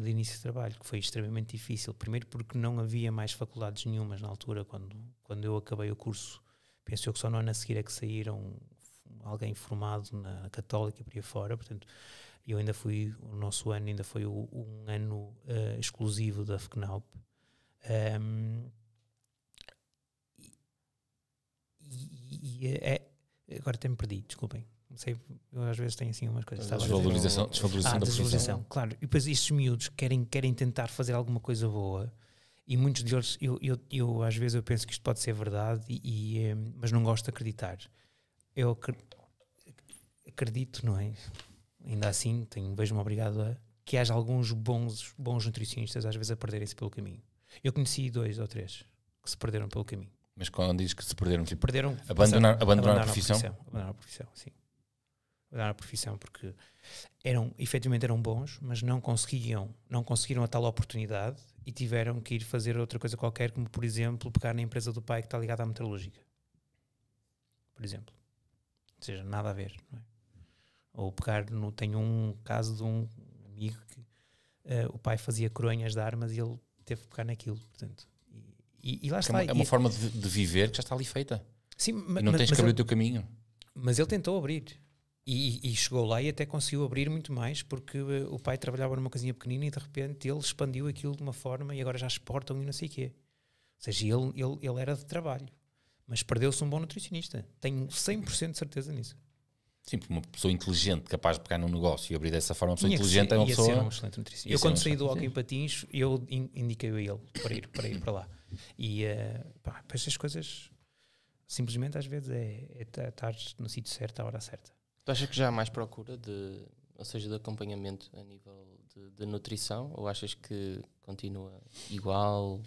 de início de trabalho, que foi extremamente difícil. Primeiro porque não havia mais faculdades nenhumas na altura, quando eu acabei o curso. Penso eu que só no ano a seguir é que saíram alguém formado na Católica e por aí fora. Portanto, eu ainda fui, o nosso ano ainda foi um ano exclusivo da FCNAUP. Agora até me perdi, desculpem. Não sei, eu às vezes tenho assim umas coisas. Desvalorização da profissão. Claro. E depois estes miúdos querem tentar fazer alguma coisa boa e muitos deles, eu às vezes eu penso que isto pode ser verdade, mas não gosto de acreditar. Eu acredito, não é? Ainda assim, vejo-me obrigado a que haja alguns bons nutricionistas às vezes a perderem-se pelo caminho. Eu conheci 2 ou 3 que se perderam pelo caminho. Mas quando dizes que se perderam, tipo, abandonar a profissão? Abandonar a profissão, sim. Abandonar a profissão porque efetivamente eram bons, mas não conseguiram a tal oportunidade e tiveram que ir fazer outra coisa qualquer, como por exemplo pegar na empresa do pai que está ligada à metalúrgica, por exemplo. Ou seja, nada a ver, não é? Ou pegar tenho um caso de um amigo que o pai fazia coronhas de armas e ele teve que pegar naquilo, portanto. E lá está. É uma forma de viver que já está ali feita. Sim, e não tens que abrir o teu caminho. Mas ele tentou abrir. E chegou lá e até conseguiu abrir muito mais, porque o pai trabalhava numa casinha pequenina e de repente ele expandiu aquilo de uma forma e agora já exportam e não sei o quê. Ou seja, ele era de trabalho, mas perdeu-se um bom nutricionista. Tenho 100% de certeza nisso. Sim, porque uma pessoa inteligente, capaz de pegar num negócio e abrir dessa forma, uma pessoa inteligente é uma pessoa... Ia ser um excelente nutricionista. Eu quando saí do hockey em patins, eu indiquei-o a ele para ir para lá. E depois as coisas, simplesmente às vezes é estar no sítio certo, à hora certa. Tu achas que já há mais procura ou seja, de acompanhamento a nível de nutrição, ou achas que continua igual?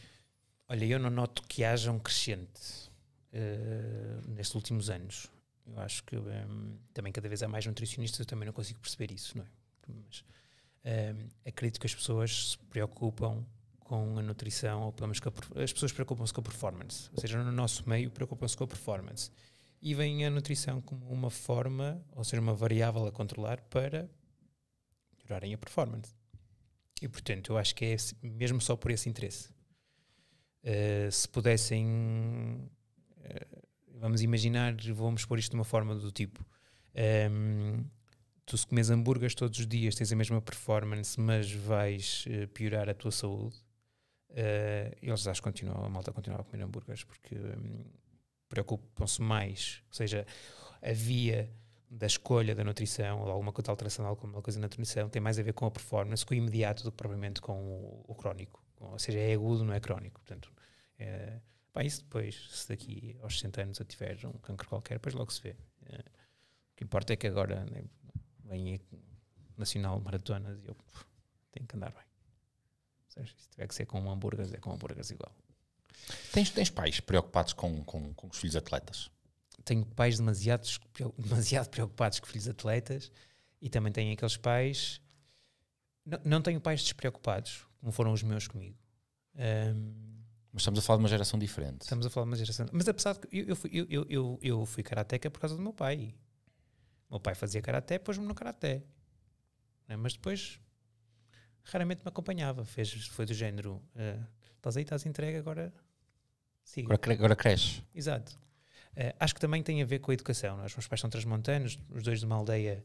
Olha, eu não noto que haja um crescente nestes últimos anos. Eu acho que também cada vez há mais nutricionistas, eu também não consigo perceber isso, não é? Mas acredito que as pessoas se preocupam com a nutrição, ou pelo menos as pessoas preocupam-se com a performance. Ou seja, no nosso meio preocupam-se com a performance. E vem a nutrição como uma forma, ou seja, uma variável a controlar para melhorarem a performance. E, portanto, eu acho que é mesmo só por esse interesse. Se pudessem, vamos imaginar, vamos pôr isto de uma forma do tipo, tu se comes hambúrgueres todos os dias tens a mesma performance, mas vais piorar a tua saúde, eles acho que a malta continua a comer hambúrgueres, porque preocupam-se mais, ou seja, a via da escolha da nutrição ou alguma coisa, alteração de alguma coisa na nutrição tem mais a ver com a performance, com o imediato, do que propriamente com o crónico. Ou seja, é agudo, não é crónico. Portanto, isso depois, se daqui aos 60 anos eu tiver um cancro qualquer, depois logo se vê. O que importa é que agora vem a Nacional Maratonas e eu tenho que andar bem. Ou seja, se tiver que ser com hambúrgueres, é com hambúrgueres igual. Tens pais preocupados com os filhos atletas? Tenho pais demasiado preocupados com filhos atletas e também tenho aqueles pais... Não tenho pais despreocupados, como foram os meus comigo. Mas estamos a falar de uma geração diferente. Estamos a falar de uma geração... Mas apesar de que eu fui karateca por causa do meu pai. O meu pai fazia karaté, pôs-me no karaté. Mas depois raramente me acompanhava. Foi do género... estás aí, estás entregue, agora siga. Agora cresce. Exato. Acho que também tem a ver com a educação. Os meus pais são transmontanos, os dois de uma aldeia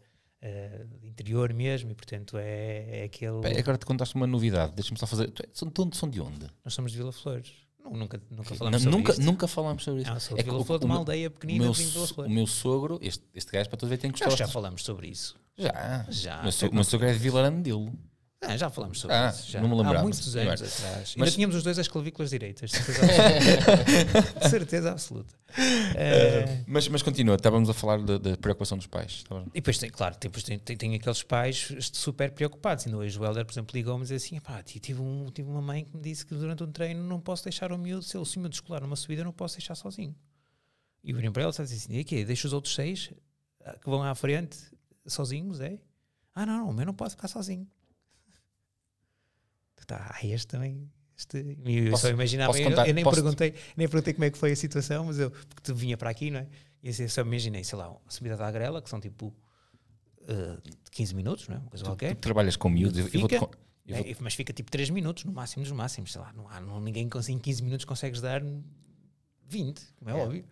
de interior mesmo, e portanto é aquele... Agora te contaste uma novidade, deixa-me só fazer... São de onde? Nós somos de Vila Flores. Nunca falamos sobre isso. Nunca falámos sobre isso. Não, sou de Vila Flores, de uma aldeia pequenina de Vila Flores. O meu sogro, este gajo para todos ver, tem gostado. Já falamos sobre isso. Já. O meu sogro é de Vilarandelo. Já falamos sobre isso. Já. Não me lembrava. Há muitos anos atrás. Ainda tínhamos os dois as clavículas direitas. Certeza absoluta. Mas continua, estávamos a falar da preocupação dos pais. E depois tem aqueles pais super preocupados. Ainda hoje o Helder, por exemplo, ligou-me e disse assim: tive uma mãe que me disse que durante um treino não posso deixar o miúdo, se ele se miúdo escolar numa subida, não posso deixar sozinho. E eu virei para ela e disse assim: e quê? Deixa os outros 6 que vão à frente sozinhos, é? Não, o meu não pode ficar sozinho. Este também. Eu só imaginava. Eu nem perguntei como é que foi a situação, mas porque tu vinha para aqui, não é? E eu só imaginei, sei lá, a subida da Agrela, que são tipo 15 minutos, não é? Uma coisa qualquer. Tu trabalhas com miúdos, mas fica tipo 3 minutos, no máximo dos máximos, sei lá. Ninguém em 15 minutos consegues dar 20, como é óbvio.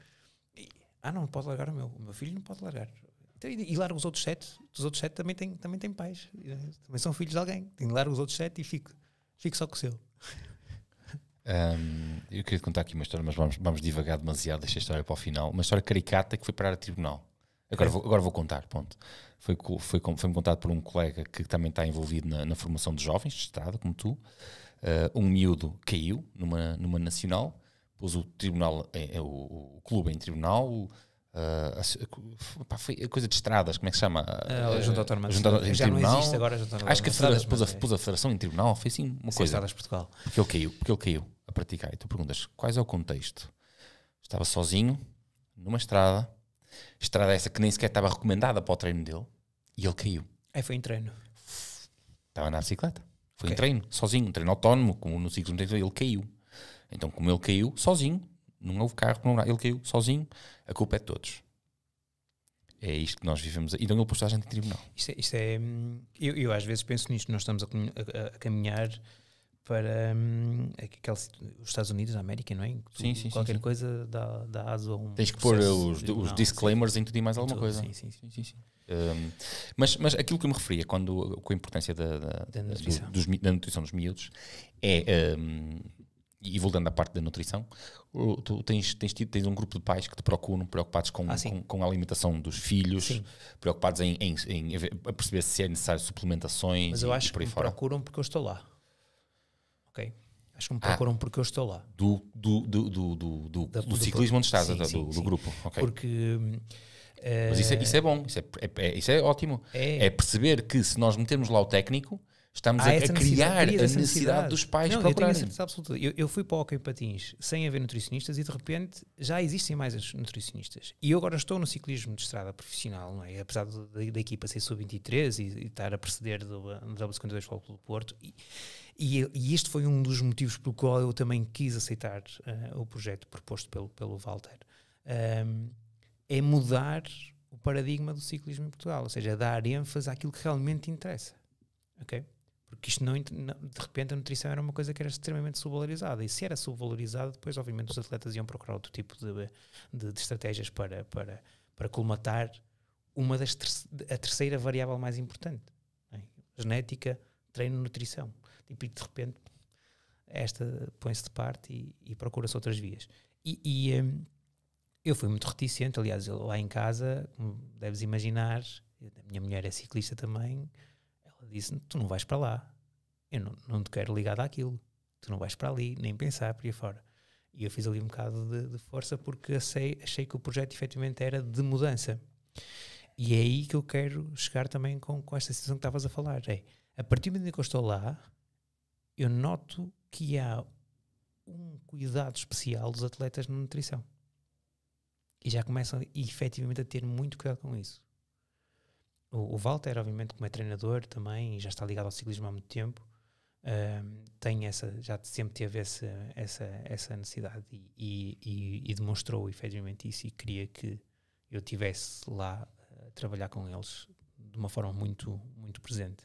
Não pode largar o meu filho não pode largar. Então, e largo os outros 7, os outros 7 também têm pais, também são filhos de alguém. Largo os outros 7 e fico só com o seu. Eu queria contar aqui uma história, mas vamos divagar demasiado, deixa a história para o final. Uma história caricata que foi parar a tribunal. Agora vou contar, pronto. Foi-me contado por um colega que também está envolvido na formação de jovens de estrada, como tu. Um miúdo caiu numa nacional, pôs o tribunal, o clube em tribunal. Foi a coisa de estradas, como é que se chama? Junta Autónoma já não existe agora. Acho que pôs a Federação em tribunal, foi assim uma coisa. Estradas de Portugal. Porque ele caiu a praticar. E tu perguntas, quais é o contexto? Estava sozinho, numa estrada essa que nem sequer estava recomendada para o treino dele, e ele caiu. Foi em treino. Estava na bicicleta. Foi em treino, sozinho, um treino autónomo, como no ciclo, ele caiu. Então, como ele caiu, sozinho, não houve carro, ele caiu sozinho, a culpa é de todos. É isto que nós vivemos. Então ele pôs a gente em tribunal. Eu às vezes penso nisto, nós estamos a caminhar os Estados Unidos, a América, não é? Sim, qualquer coisa dá aso a um. Tens que pôr os disclaimers em tudo e mais alguma coisa. Sim. Mas aquilo que eu me referia com a importância da nutrição dos miúdos é, e voltando à parte da nutrição, tu tens um grupo de pais que te procuram preocupados com a alimentação dos filhos, sim, preocupados em perceber se é necessário suplementações. Mas eu acho que me procuram porque eu estou lá. Ok? Acho que me procuram porque eu estou lá. Do ciclismo onde estás, do grupo. Okay. Porque... Mas isso é bom, isso é ótimo. É perceber que se nós metermos lá o técnico, estamos a criar a necessidade dos pais procurarem. Eu tenho a certeza absoluta. Eu fui para o Hockey Patins sem haver nutricionistas e de repente já existem mais nutricionistas. E eu agora estou no ciclismo de estrada profissional, não é? Apesar da equipa ser sub-23 e estar a preceder do W52 Futebol Clube do Porto. E este foi um dos motivos pelo qual eu também quis aceitar o projeto proposto pelo Walter. É mudar o paradigma do ciclismo em Portugal, ou seja, dar ênfase àquilo que realmente interessa. Ok? Porque isto de repente a nutrição era uma coisa que era extremamente subvalorizada, e se era subvalorizada, depois obviamente os atletas iam procurar outro tipo de estratégias para colmatar a terceira variável mais importante, né? Genética, treino, nutrição. E de repente esta põe-se de parte e procura-se outras vias. Eu fui muito reticente, aliás, lá em casa, como deves imaginar, a minha mulher é ciclista também, ela disse, tu não vais para lá, eu não te quero ligado àquilo, tu não vais para ali, nem pensar por aí fora. E eu fiz ali um bocado de força porque achei que o projeto efetivamente era de mudança. E é aí que eu quero chegar também com esta situação que estavas a falar. A partir do momento que eu estou lá, eu noto que há um cuidado especial dos atletas na nutrição. E já começam efetivamente a ter muito cuidado com isso. O Walter, obviamente, como é treinador também, e já está ligado ao ciclismo há muito tempo, já sempre teve essa necessidade e demonstrou efetivamente isso, e queria que eu estivesse lá a trabalhar com eles de uma forma muito, muito presente.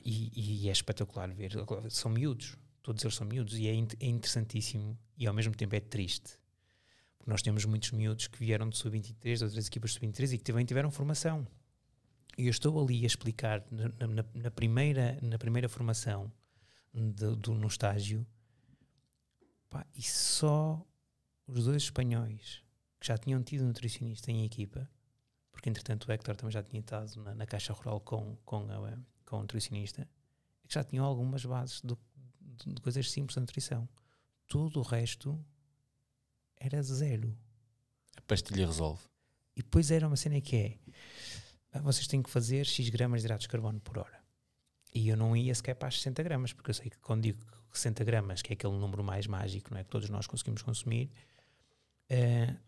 E é espetacular ver. São miúdos, todos eles são miúdos, e é interessantíssimo e ao mesmo tempo é triste. Nós temos muitos miúdos que vieram de sub-23, de outras equipas de sub-23 e que também tiveram formação. E eu estou ali a explicar na primeira formação no estágio, e só os dois espanhóis que já tinham tido nutricionista em equipa, porque entretanto o Héctor também já tinha estado na Caixa Rural com o nutricionista, que já tinham algumas bases de coisas simples de nutrição. Todo o resto era zero. A pastilha resolve. E depois era uma cena que vocês têm que fazer X gramas de hidratos de carbono por hora. E eu não ia sequer para as 60 gramas, porque eu sei que quando digo 60 gramas, que é aquele número mais mágico, não é, que todos nós conseguimos consumir,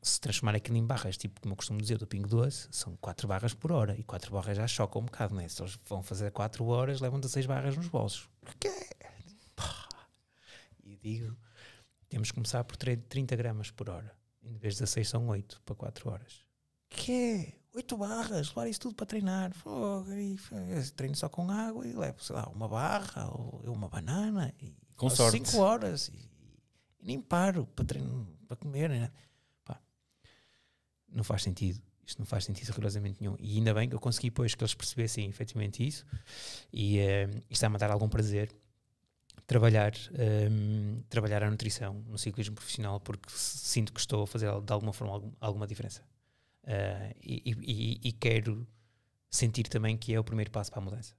se transformar aquilo em barras, tipo como eu costumo dizer do Pingo Doce, são 4 barras por hora, e 4 barras já chocam um bocado, não é? Se eles vão fazer 4 horas, levam 16 barras nos bolsos. E digo, temos que começar por 30 gramas por hora, em vez de 16 são 8 para 4 horas. 8 barras, levar isso tudo para treinar. Treino só com água e levo, sei lá, uma barra ou uma banana, e com sorte 5 horas e nem paro para treinar, para comer, né? Não faz sentido. Isto não faz sentido rigorosamente nenhum. E ainda bem que eu consegui depois que eles percebessem efetivamente isso, e está-me a dar algum prazer trabalhar a nutrição no ciclismo profissional, porque sinto que estou a fazer de alguma forma alguma diferença. E quero sentir também que é o primeiro passo para a mudança.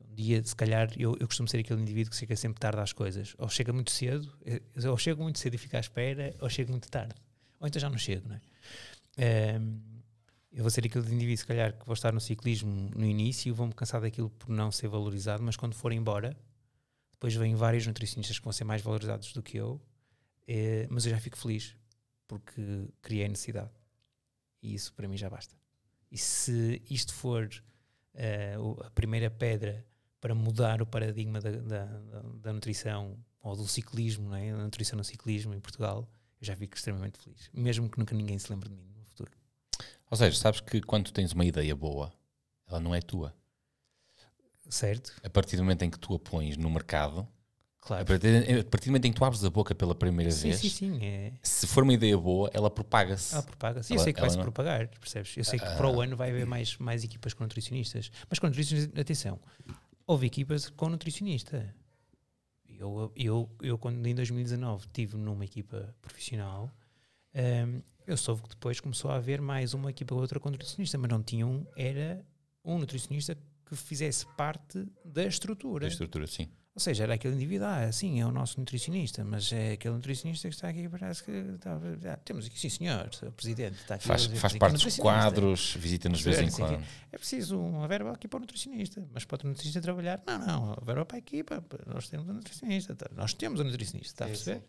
Um dia, se calhar, eu costumo ser aquele indivíduo que chega sempre tarde às coisas. Ou chega muito cedo, ou chego muito cedo e fico à espera, ou chego muito tarde. Ou então já não chego, não é? Eu vou ser aquele indivíduo, se calhar, que vou estar no ciclismo no início, vou-me cansar daquilo por não ser valorizado, mas quando for embora, depois vêm vários nutricionistas que vão ser mais valorizados do que eu, mas eu já fico feliz, porque criei necessidade. E isso para mim já basta. E se isto for a primeira pedra para mudar o paradigma da nutrição, ou do ciclismo, não é? A nutrição no ciclismo em Portugal, eu já fico extremamente feliz. Mesmo que nunca ninguém se lembre de mim no futuro. Ou seja, sabes que quando tens uma ideia boa, ela não é tua. Certo? A partir do momento em que tu a pões no mercado, Claro. a partir do momento em que tu abres a boca pela primeira vez, Sim. se for uma ideia boa, ela propaga-se. Ela propaga-se. Eu sei que vai-se propagar, percebes? Eu sei que para o ano vai haver mais equipas com nutricionistas. Mas com nutricionistas, atenção, houve equipas com nutricionista. Eu quando em 2019 estive numa equipa profissional, eu soube que depois começou a haver mais uma equipa ou outra com nutricionista, mas não tinha era um nutricionista que fizesse parte da estrutura. Da estrutura, sim. Ou seja, era aquele indivíduo, sim, é o nosso nutricionista, mas é aquele nutricionista que está aqui, parece que temos aqui, sim senhor, o presidente está aqui. Faz parte dos quadros, visita-nos de vez em quando. É preciso uma verba aqui para o nutricionista, mas para o nutricionista trabalhar, não, a verba para a equipa, nós temos um nutricionista, está a perceber?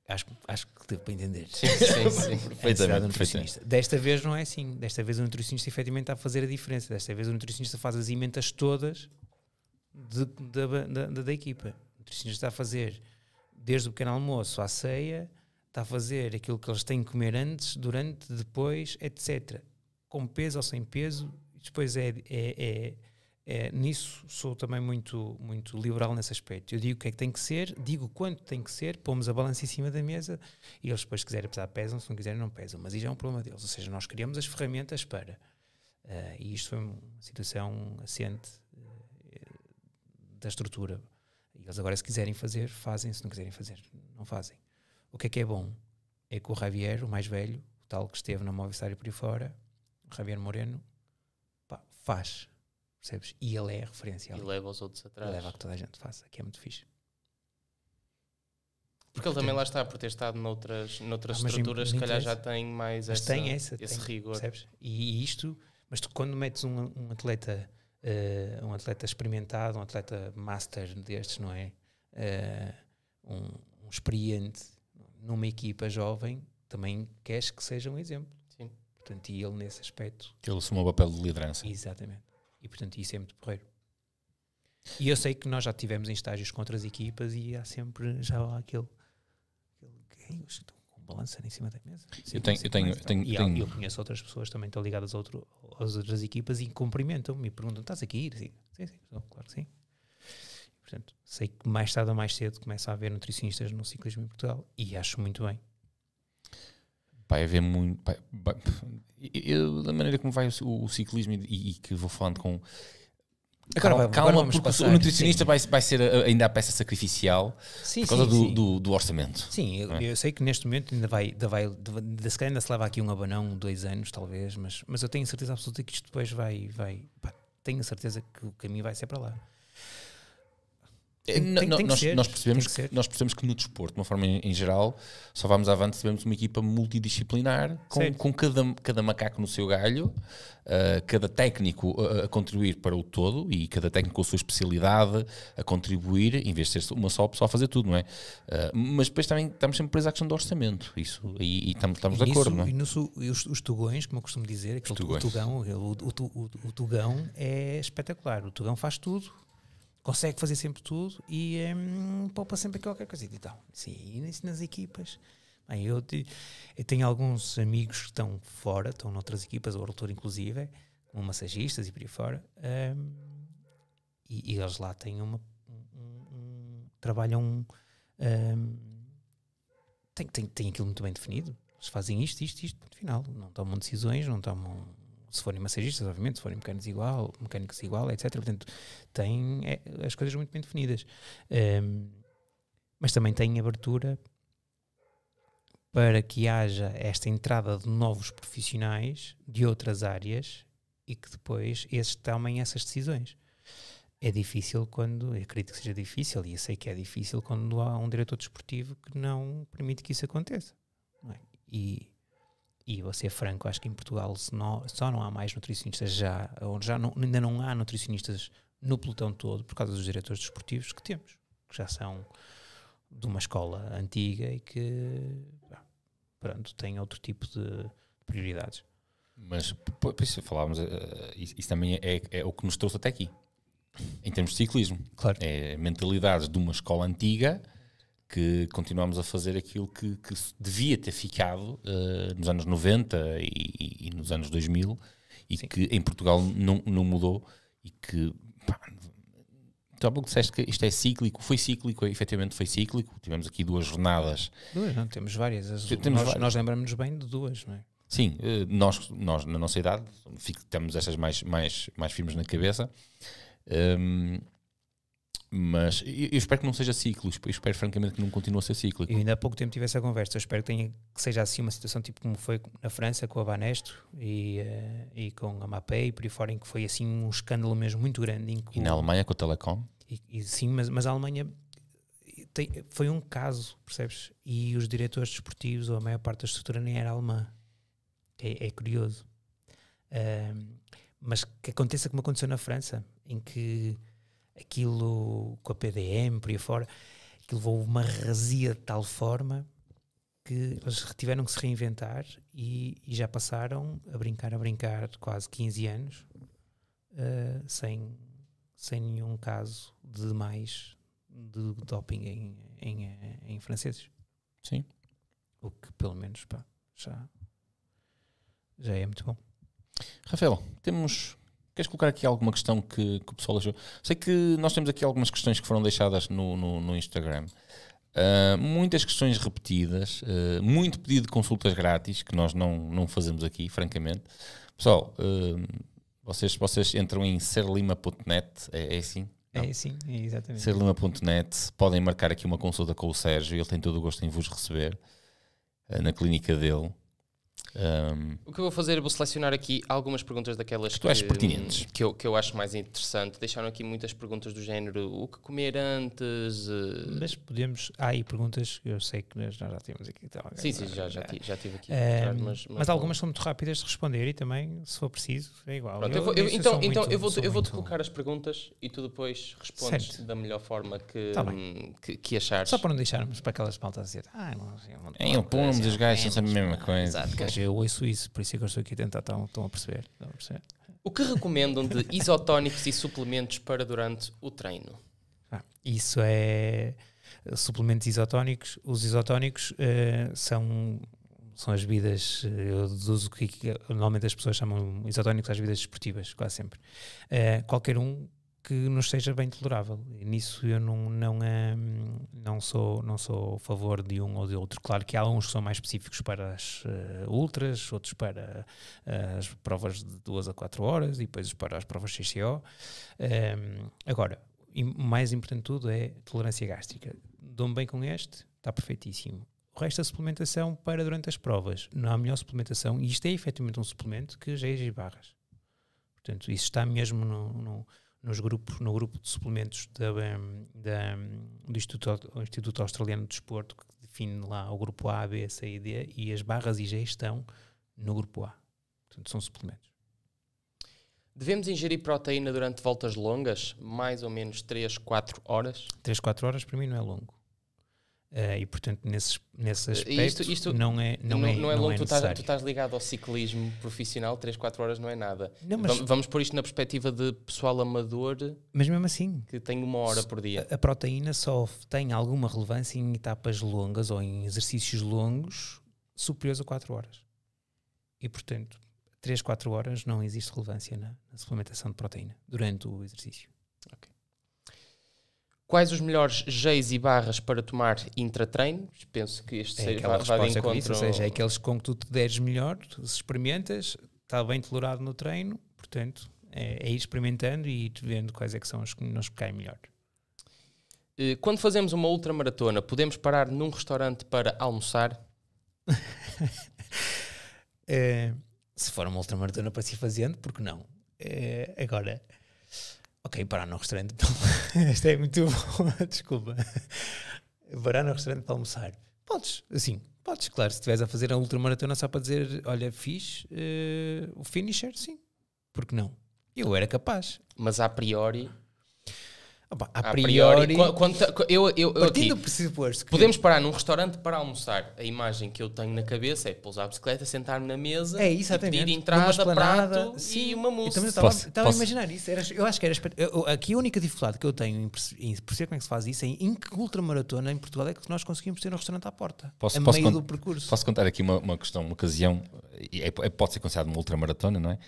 Acho que deu para entender. Sim. Perfeitamente. Desta vez não é assim. Desta vez o nutricionista efetivamente está a fazer a diferença. Desta vez o nutricionista faz as emendas todas da equipa. O nutricionista está a fazer desde o pequeno almoço à ceia, está a fazer aquilo que eles têm que comer antes, durante, depois, etc. Com peso ou sem peso. Depois nisso sou também muito liberal nesse aspecto. Eu digo o que é que tem que ser, digo quanto tem que ser, pomos a balança em cima da mesa e eles depois, se quiserem pesar, pesam, se não quiserem, não pesam. Mas isso é um problema deles. Ou seja, nós criamos as ferramentas para. E isto foi uma situação assente da estrutura. E eles agora, se quiserem fazer, fazem. Se não quiserem fazer, não fazem. O que é bom? É que o Javier, o mais velho, o tal que esteve na Movistar e por aí fora, o Javier Moreno, faz. Percebes? E ele é a referência. E leva os outros atrás. Leva a que toda a gente faça, que é muito fixe. Porque ele também lá está, por ter estado noutras estruturas, se calhar já tem mais esse rigor. Percebes? E isto, mas tu quando metes um atleta experimentado, um atleta master destes, não é? Um experiente numa equipa jovem, também queres que seja um exemplo. Sim. Portanto, e ele nesse aspecto... Que ele assumiu o papel de liderança. Exatamente. E, portanto, isso é muito porreiro. E eu sei que nós já tivemos em estágios com outras equipas e há sempre já aquele estão com balança em cima da mesa. Eu conheço outras pessoas também estão ligadas a outras equipas e cumprimentam-me e perguntam, estás aqui? Sim, claro que sim. E, portanto, sei que mais tarde ou mais cedo começa a haver nutricionistas no ciclismo em Portugal e acho muito bem. Vai haver muito... Eu, da maneira como vai o ciclismo e que vou falando com... Calma, porque o nutricionista vai ser ainda a peça sacrificial por causa do orçamento. Sim, eu sei que neste momento se calhar ainda se leva aqui um abanão, 2 anos talvez, mas eu tenho certeza absoluta que isto depois tenho certeza que o caminho vai ser para lá. Nós percebemos que no desporto, de uma forma em geral, só vamos avante se tivermos uma equipa multidisciplinar com cada macaco no seu galho, cada técnico a contribuir para o todo e cada técnico com a sua especialidade a contribuir, em vez de ser uma só pessoa a fazer tudo, não é? Mas depois também estamos sempre presos à questão do orçamento, isso, e estamos de acordo, não é? E os tugões, como eu costumo dizer, o tugão é espetacular, o tugão faz tudo, consegue fazer sempre tudo e poupa sempre qualquer coisa e tal. Sim, isso nas equipas. Bem, eu tenho alguns amigos que estão fora, estão noutras equipas, o autor inclusive, como massagistas e por aí fora, e eles lá têm trabalham, têm aquilo muito bem definido. Eles fazem isto, ponto final. Não tomam decisões, não tomam... Se forem massagistas, obviamente, se forem mecânicos igual, etc. Portanto, têm as coisas muito bem definidas. Mas também têm abertura para que haja esta entrada de novos profissionais de outras áreas e que depois esses tomem essas decisões. É difícil eu acredito que seja difícil, e eu sei que é difícil quando há um diretor desportivo que não permite que isso aconteça. Não é? E vou ser franco, acho que em Portugal só não há mais nutricionistas ainda não há nutricionistas no pelotão todo por causa dos diretores desportivos que temos, que já são de uma escola antiga e que têm outro tipo de prioridades. Mas, por isso falávamos, isso também é o que nos trouxe até aqui, em termos de ciclismo. Claro. É mentalidades de uma escola antiga que continuamos a fazer aquilo que devia ter ficado nos anos 90 e nos anos 2000 e que em Portugal não mudou e que... Pá, tu há pouco disseste que isto é cíclico, foi cíclico, efetivamente foi cíclico, tivemos aqui 2 jornadas. Não, temos várias. Nós lembramos-nos bem de 2, não é? Sim, nós na nossa idade temos estas mais firmes na cabeça, mas eu espero que não seja cíclico, eu espero francamente que não continue a ser cíclico. E ainda há pouco tempo tive essa conversa, eu espero que seja assim uma situação tipo como foi na França com a Banesto e com a Mapei e por aí fora, em que foi assim um escândalo mesmo muito grande. E na Alemanha com a Telecom? Sim, mas a Alemanha foi um caso, percebes? E os diretores desportivos, ou a maior parte da estrutura nem era alemã. É curioso. Mas que aconteça como aconteceu na França, em que aquilo com a PDM, por aí fora, aquilo levou uma razia de tal forma que eles tiveram que se reinventar e já passaram a brincar quase 15 anos sem nenhum caso de mais de doping em franceses. Sim. O que pelo menos já é muito bom. Rafael, queres colocar aqui alguma questão que o pessoal deixou? Sei que nós temos aqui algumas questões que foram deixadas no Instagram. Muitas questões repetidas, muito pedido de consultas grátis, que nós não fazemos aqui, francamente. Pessoal, vocês entram em serlima.net, é assim? Não? É sim, é exatamente. Serlima.net, podem marcar aqui uma consulta com o Sérgio, ele tem todo o gosto em vos receber na clínica dele. O que eu vou fazer, eu vou selecionar aqui algumas perguntas daquelas que tu achas pertinentes, que eu acho mais interessante. Deixaram aqui muitas perguntas do género o que comer antes. Mas podemos. Há aí perguntas, eu sei que nós já temos aqui. Então, sim, já tive aqui. Mas algumas são muito rápidas de responder e também, se for preciso, é igual. Pronto, eu vou-te colocar as perguntas e tu depois respondes certo. Da melhor forma que achares. Só para não deixarmos para aquelas maltas dizer eu pomos os gajos são sempre a mesma coisa. Exato, eu ouço isso, por isso é que eu estou aqui a tentar, estão a perceber. O que recomendam de isotónicos e suplementos para durante o treino? Isso é suplementos isotónicos. Os isotónicos são as bebidas, eu deduzo que normalmente as pessoas chamam isotónicos às bebidas desportivas, quase sempre. Qualquer um que nos seja bem tolerável. E nisso eu não sou a favor de um ou de outro. Claro que há uns que são mais específicos para as ultras, outros para as provas de 2 a 4 horas e depois para as provas XCO. Agora, o mais importante de tudo é tolerância gástrica. Dou-me bem com este, está perfeitíssimo. O resto da suplementação para durante as provas. Não há melhor suplementação, e isto é efetivamente um suplemento que já é barras. Portanto, isso está mesmo no grupo de suplementos do Instituto Australiano de Desporto, que define lá o grupo A, B, C e D, e as barras e G estão no grupo A. Portanto, são suplementos. Devemos ingerir proteína durante voltas longas? Mais ou menos 3, 4 horas? 3, 4 horas para mim não é longo. E portanto nesse aspecto isto não é longo. Tu estás ligado ao ciclismo profissional, 3, 4 horas não é nada. Não, vamos pôr isto na perspectiva de pessoal amador, mas mesmo assim que tem 1 hora por dia. A proteína só tem alguma relevância em etapas longas ou em exercícios longos superiores a 4 horas. E portanto 3, 4 horas não existe relevância na suplementação de proteína durante o exercício. Ok. Quais os melhores géis e barras para tomar intra-treino? Penso que este vai de encontro. Isso, ou seja, é aqueles com que tu te deres melhor, tu experimentas, está bem tolerado no treino, portanto, é ir experimentando e vendo quais é que são os que nos caem melhor. Quando fazemos uma ultramaratona, podemos parar num restaurante para almoçar? Se for uma ultramaratona para se ir fazendo, porque não? Agora... Ok, parar no restaurante. Isto é muito bom, desculpa. Parar no restaurante para almoçar. Podes, claro. Se estiveres a fazer a ultramaratona só para dizer, olha, fiz o finisher, sim. Porque não? Eu era capaz. Mas a priori... A priori partindo do pressuposto que podemos parar num restaurante para almoçar. A imagem que eu tenho na cabeça é pousar a bicicleta, sentar-me na mesa e pedir entrada, prato e uma mousse. Estava a imaginar isso. Eu acho que era aqui a única dificuldade que eu tenho em perceber como é que se faz isso é em que ultramaratona em Portugal é que nós conseguimos ter um restaurante à porta, a meio do percurso. Posso contar aqui uma questão, uma ocasião, e pode ser considerado uma ultramaratona, não é?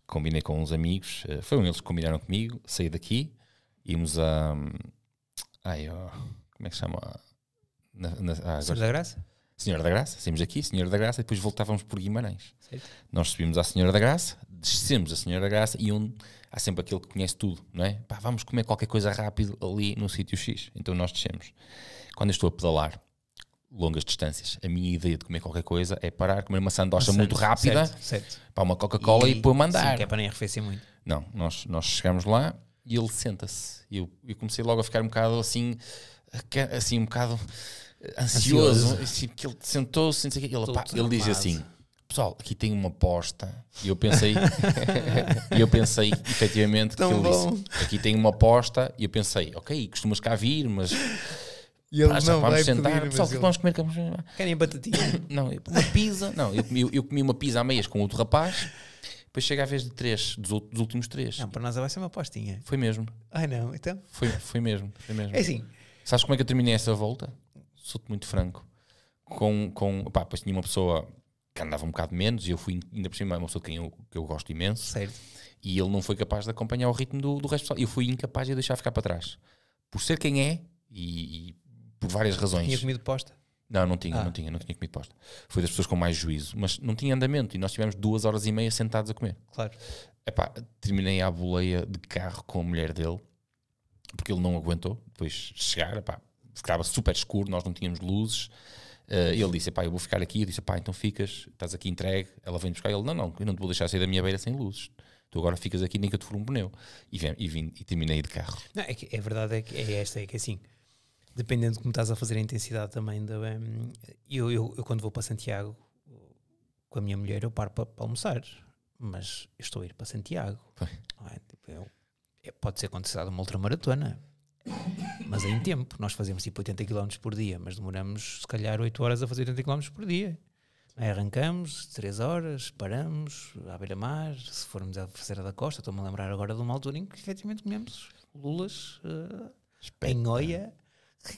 combinei com uns amigos, foram eles que combinaram comigo, saí daqui, íamos a... como é que se chama? Senhora da Graça? Senhora da Graça, saímos daqui, Senhora da Graça, e depois voltávamos por Guimarães. Certo. Nós subimos à Senhora da Graça, descemos a Senhora da Graça e há sempre aquele que conhece tudo, não é? Pá, vamos comer qualquer coisa rápido ali no sítio X. Então nós descemos. Quando eu estou a pedalar longas distâncias, a minha ideia de comer qualquer coisa é parar, comer uma sandocha muito rápida, certo. para uma Coca-Cola e depois mandar. Sim, que é para nem arrefecer muito. Não, nós chegamos lá e ele senta-se. E eu comecei logo a ficar um bocado assim um bocado ansioso. Assim, que ele sentou-se, não sei o quê. Ele diz assim: pessoal, aqui tem uma aposta. E eu pensei, efetivamente, que ele disse: aqui tem uma aposta. E eu pensei, ok, costumas cá vir, mas. E ele não vamos sentar, pessoal, que vamos comer. Querem batatinha? Não, uma pizza. Não, eu comi uma pizza a meias com outro rapaz. Depois chega a vez de 3, dos últimos 3. Não, para nós vai ser uma apostinha. Foi mesmo. Ai não, então? Foi mesmo. É assim. Sabes como é que eu terminei essa volta? Sou-te muito franco. Depois tinha uma pessoa que andava um bocado menos e eu fui, ainda por cima, uma pessoa que eu gosto imenso. Certo. E ele não foi capaz de acompanhar o ritmo do resto do pessoal. Eu fui incapaz de o deixar ficar para trás. Por ser quem é e por várias razões. Tinha comido posta? Não tinha comido posta. Foi das pessoas com mais juízo, mas não tinha andamento e nós tivemos 2h30 sentados a comer. Claro. Terminei à boleia de carro com a mulher dele, porque ele não aguentou depois chegar, ficava super escuro, nós não tínhamos luzes. Ele disse, eu vou ficar aqui. Eu disse, então ficas, estás aqui entregue. Ela vem buscar, ele, não, eu não te vou deixar sair da minha beira sem luzes. Tu agora ficas aqui, nem que eu te for um pneu. E terminei de carro. Não, é verdade, é que assim, dependendo de como estás a fazer a intensidade também, eu quando vou para Santiago com a minha mulher, eu paro para almoçar, mas eu estou a ir para Santiago. Não é? Pode ser considerado uma ultramaratona, mas é em tempo. Nós fazemos tipo 80 km por dia, mas demoramos se calhar 8 horas a fazer 80 km por dia. Aí arrancamos 3 horas, paramos à beira-mar. Se formos a fazer a da Costa, estou-me a lembrar agora de uma altura em que efetivamente comemos lulas em Oia,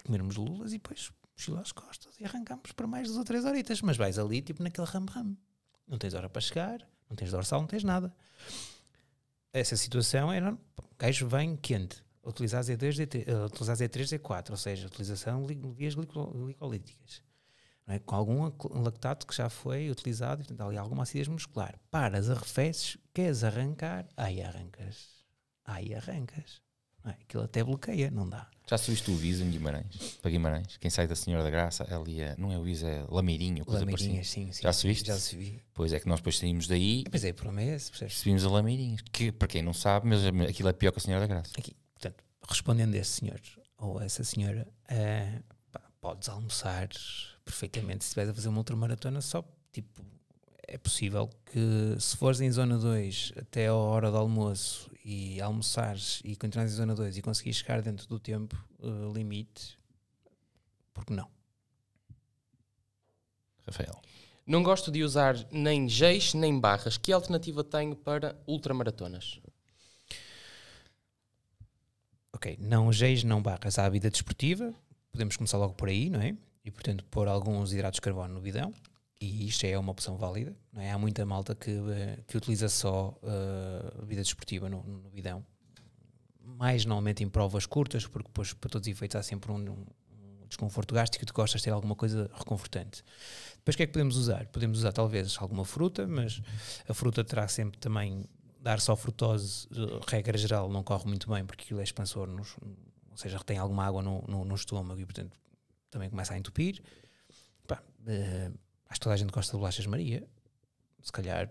comermos lulas e depois mochila às costas e arrancamos para mais 2 ou 3 horitas. Mas vais ali tipo naquele ram-ram, não tens hora para chegar, não tens dorsal, não tens nada. Essa situação era, o gajo vem quente, utilizar Z2, utilizar Z3, Z4, ou seja, utilização de vias glicolíticas, não é? Com algum lactato que já foi utilizado, e portanto há ali alguma acidez muscular. Paras, arrefeces, queres arrancar, aí arrancas. Não é? Aquilo até bloqueia, não dá. Já subiste o Viso em Guimarães? Para Guimarães? Quem sai da Senhora da Graça, ali não é o Viso, é Lameirinho. Lameirinhas, sim. Já subiste? Já subi. Pois é que nós depois saímos daí. Pois é, promessa, percebes? Subimos a Lameirinhas, que para quem não sabe, mas aquilo é pior que a Senhora da Graça. Aqui, portanto, respondendo a esse senhor ou a essa senhora, podes almoçar perfeitamente. Se estiveres a fazer uma ultramaratona, só tipo, é possível que se fores em zona 2 até a hora do almoço e almoçares e continuares em zona 2 e conseguires chegar dentro do tempo limite, porque não? Rafael. Não gosto de usar nem geis nem barras. Que alternativa tenho para ultramaratonas? Ok, não geis, não barras. Há a vida desportiva, podemos começar logo por aí, não é? E portanto pôr alguns hidratos de carbono no bidão, e isto é uma opção válida, não é? Há muita malta que utiliza só vida desportiva no bidão, mais normalmente em provas curtas, porque depois para todos os efeitos há sempre um desconforto gástrico e tu gostas de ter alguma coisa reconfortante. Depois o que é que podemos usar? Podemos usar talvez alguma fruta, mas a fruta terá sempre também, dar só frutose, regra geral, não corre muito bem, porque aquilo é expansor, ou seja, retém alguma água no estômago e portanto também começa a entupir. Acho que toda a gente gosta de bolachas Maria. Se calhar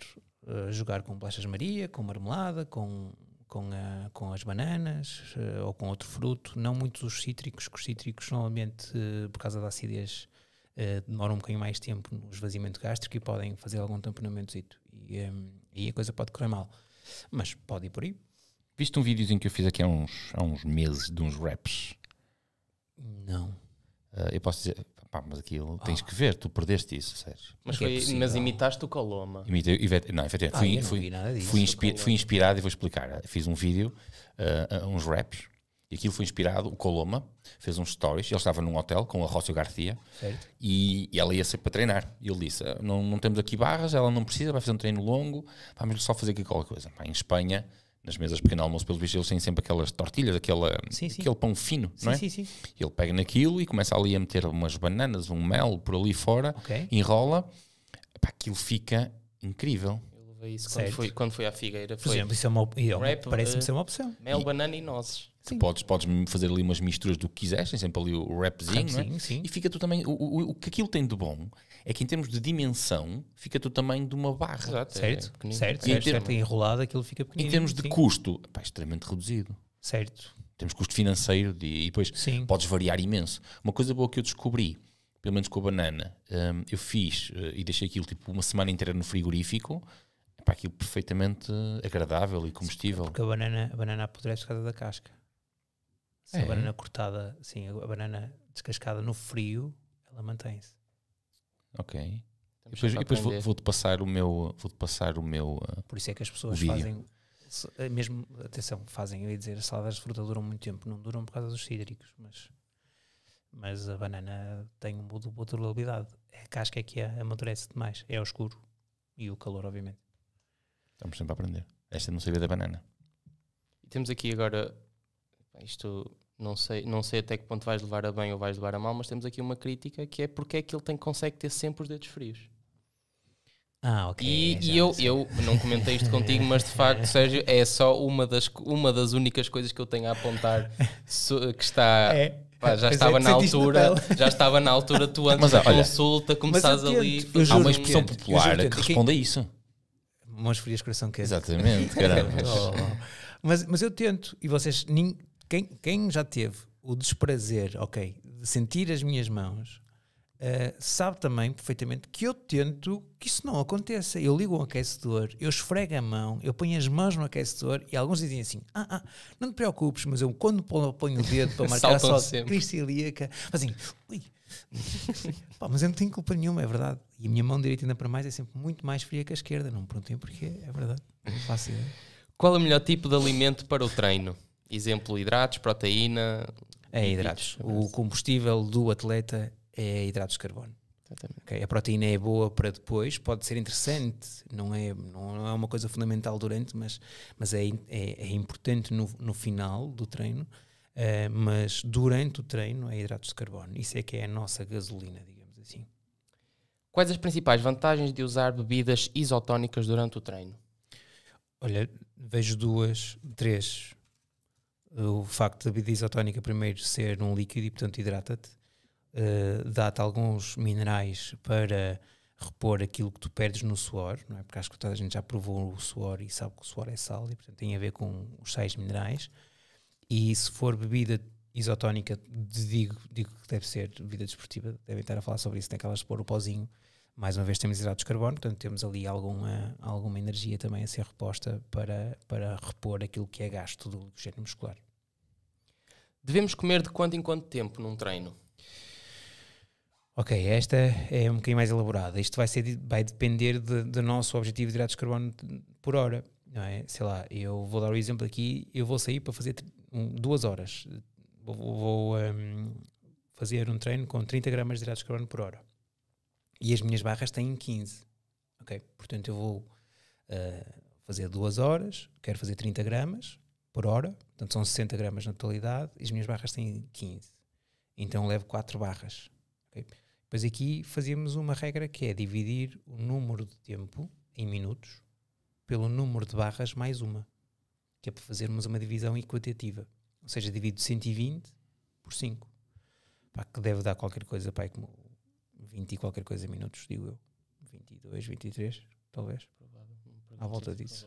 jogar com bolachas Maria, com marmelada, com as bananas ou com outro fruto. Não muito os cítricos, que os cítricos normalmente, por causa da acidez, demoram um bocadinho mais tempo no esvaziamento gástrico e podem fazer algum tamponamentozinho. E a coisa pode correr mal. Mas pode ir por aí. Viste um videozinho que eu fiz aqui há uns meses de uns raps? Não. Eu posso dizer, mas aquilo tens que ver, tu perdeste isso, Sérgio. Mas imitaste o Coloma. Não, efetivamente, fui inspirado e vou explicar. Fiz um vídeo, uns raps, E aquilo foi inspirado, o Coloma fez uns stories, ele estava num hotel com a Rócio Garcia e ela ia ser para treinar. E ele disse, não temos aqui barras, ela não precisa, vai fazer um treino longo, vamos só fazer aqui qualquer coisa. Em Espanha, nas mesas de pequeno almoço, pelos bichos, eles têm sempre aquelas tortilhas, aquele pão fino, não é? Sim. Ele pega naquilo e começa ali a meter umas bananas, um mel por ali fora, enrola, aquilo fica incrível. Isso quando foi à Figueira. Por exemplo, isso parece-me ser uma opção. Mel, banana e nozes. Tu podes fazer ali umas misturas do que quiseres, tem sempre ali o wrapzinho, não é? Sim. E fica tu também. O que aquilo tem de bom é que em termos de dimensão fica tu também de uma barra. Exato, certo. Enrolado aquilo fica pequenino. Em termos de custo, é extremamente reduzido. Certo. Temos custo financeiro e depois podes variar imenso. Uma coisa boa que eu descobri, pelo menos com a banana, eu fiz e deixei aquilo tipo uma semana inteira no frigorífico. Para aquilo perfeitamente agradável e comestível. Porque a banana apodrece por causa da casca. Se a banana cortada, sim, a banana descascada no frio, ela mantém-se. Ok. E depois vou-te passar o meu. Por isso é que as pessoas fazem. Mesmo, atenção, eu ia dizer, as saladas de fruta duram muito tempo, não duram por causa dos cítricos, mas a banana tem uma boa durabilidade. A casca é que amadurece demais, é ao escuro e o calor, obviamente. Estamos sempre a aprender. Esta não sabia da banana. E temos aqui agora, isto não sei até que ponto vais levar a bem ou vais levar a mal, mas temos aqui uma crítica que é porque é que ele consegue ter sempre os dedos frios. Ok. E eu não comentei isto contigo, mas de facto, Sérgio, é só uma das únicas coisas que eu tenho a apontar que está... já estava na altura tu antes da consulta começares ali... Há uma expressão popular que responde a isso. Mãos frias, coração quente. Exatamente, caramba. Mas eu tento, e vocês, quem já teve o desprazer, de sentir as minhas mãos, sabe também perfeitamente que eu tento que isso não aconteça. Eu ligo um aquecedor, eu esfrego a mão, eu ponho as mãos no aquecedor e alguns dizem assim, não te preocupes, mas eu quando ponho o dedo para marcar a só cristalíaca, assim, ui. Mas eu não tenho culpa nenhuma, é verdade. E a minha mão direita ainda para mais é sempre muito mais fria que a esquerda. Não me perguntem porquê, é verdade. Não faço ideia. Qual é o melhor tipo de alimento para o treino? Exemplo, hidratos, proteína? Hidratos. O combustível do atleta é hidratos de carbono. A proteína é boa para depois, pode ser interessante, não é uma coisa fundamental durante, mas é importante no final do treino. Mas durante o treino é hidratos de carbono. Isso é que é a nossa gasolina, digamos assim. Quais as principais vantagens de usar bebidas isotónicas durante o treino? Olha, vejo 3. O facto da bebida isotónica primeiro ser um líquido e portanto hidrata-te, dá-te alguns minerais para repor aquilo que tu perdes no suor, não é? Porque acho que toda a gente já provou o suor e sabe que o suor é sal e portanto tem a ver com os sais minerais. E se for bebida isotónica, digo que deve ser bebida desportiva, devem estar a falar sobre isso, tem aquelas de pôr o pozinho. Mais uma vez temos hidratos de carbono, portanto temos ali alguma energia também a ser reposta para repor aquilo que é gasto do glicogênio muscular. Devemos comer de quanto em quanto tempo num treino? Ok, esta é um bocadinho mais elaborada. Isto vai depender do nosso objetivo de hidratos de carbono por hora. Não é? Sei lá, eu vou dar o exemplo aqui, eu vou sair para fazer 2 horas, vou fazer um treino com 30 gramas de hidratos de carbono por hora e as minhas barras têm 15, ok? Portanto eu vou fazer 2 horas, quero fazer 30 gramas por hora, portanto são 60 gramas na totalidade e as minhas barras têm 15, então levo 4 barras, ok? Depois aqui fazíamos uma regra que é dividir o número de tempo em minutos pelo número de barras mais uma, que é para fazermos uma divisão equitativa. Ou seja, divido 120 por 5. Que deve dar qualquer coisa, como 20 e qualquer coisa minutos, digo eu. 22, 23, talvez. À volta disso.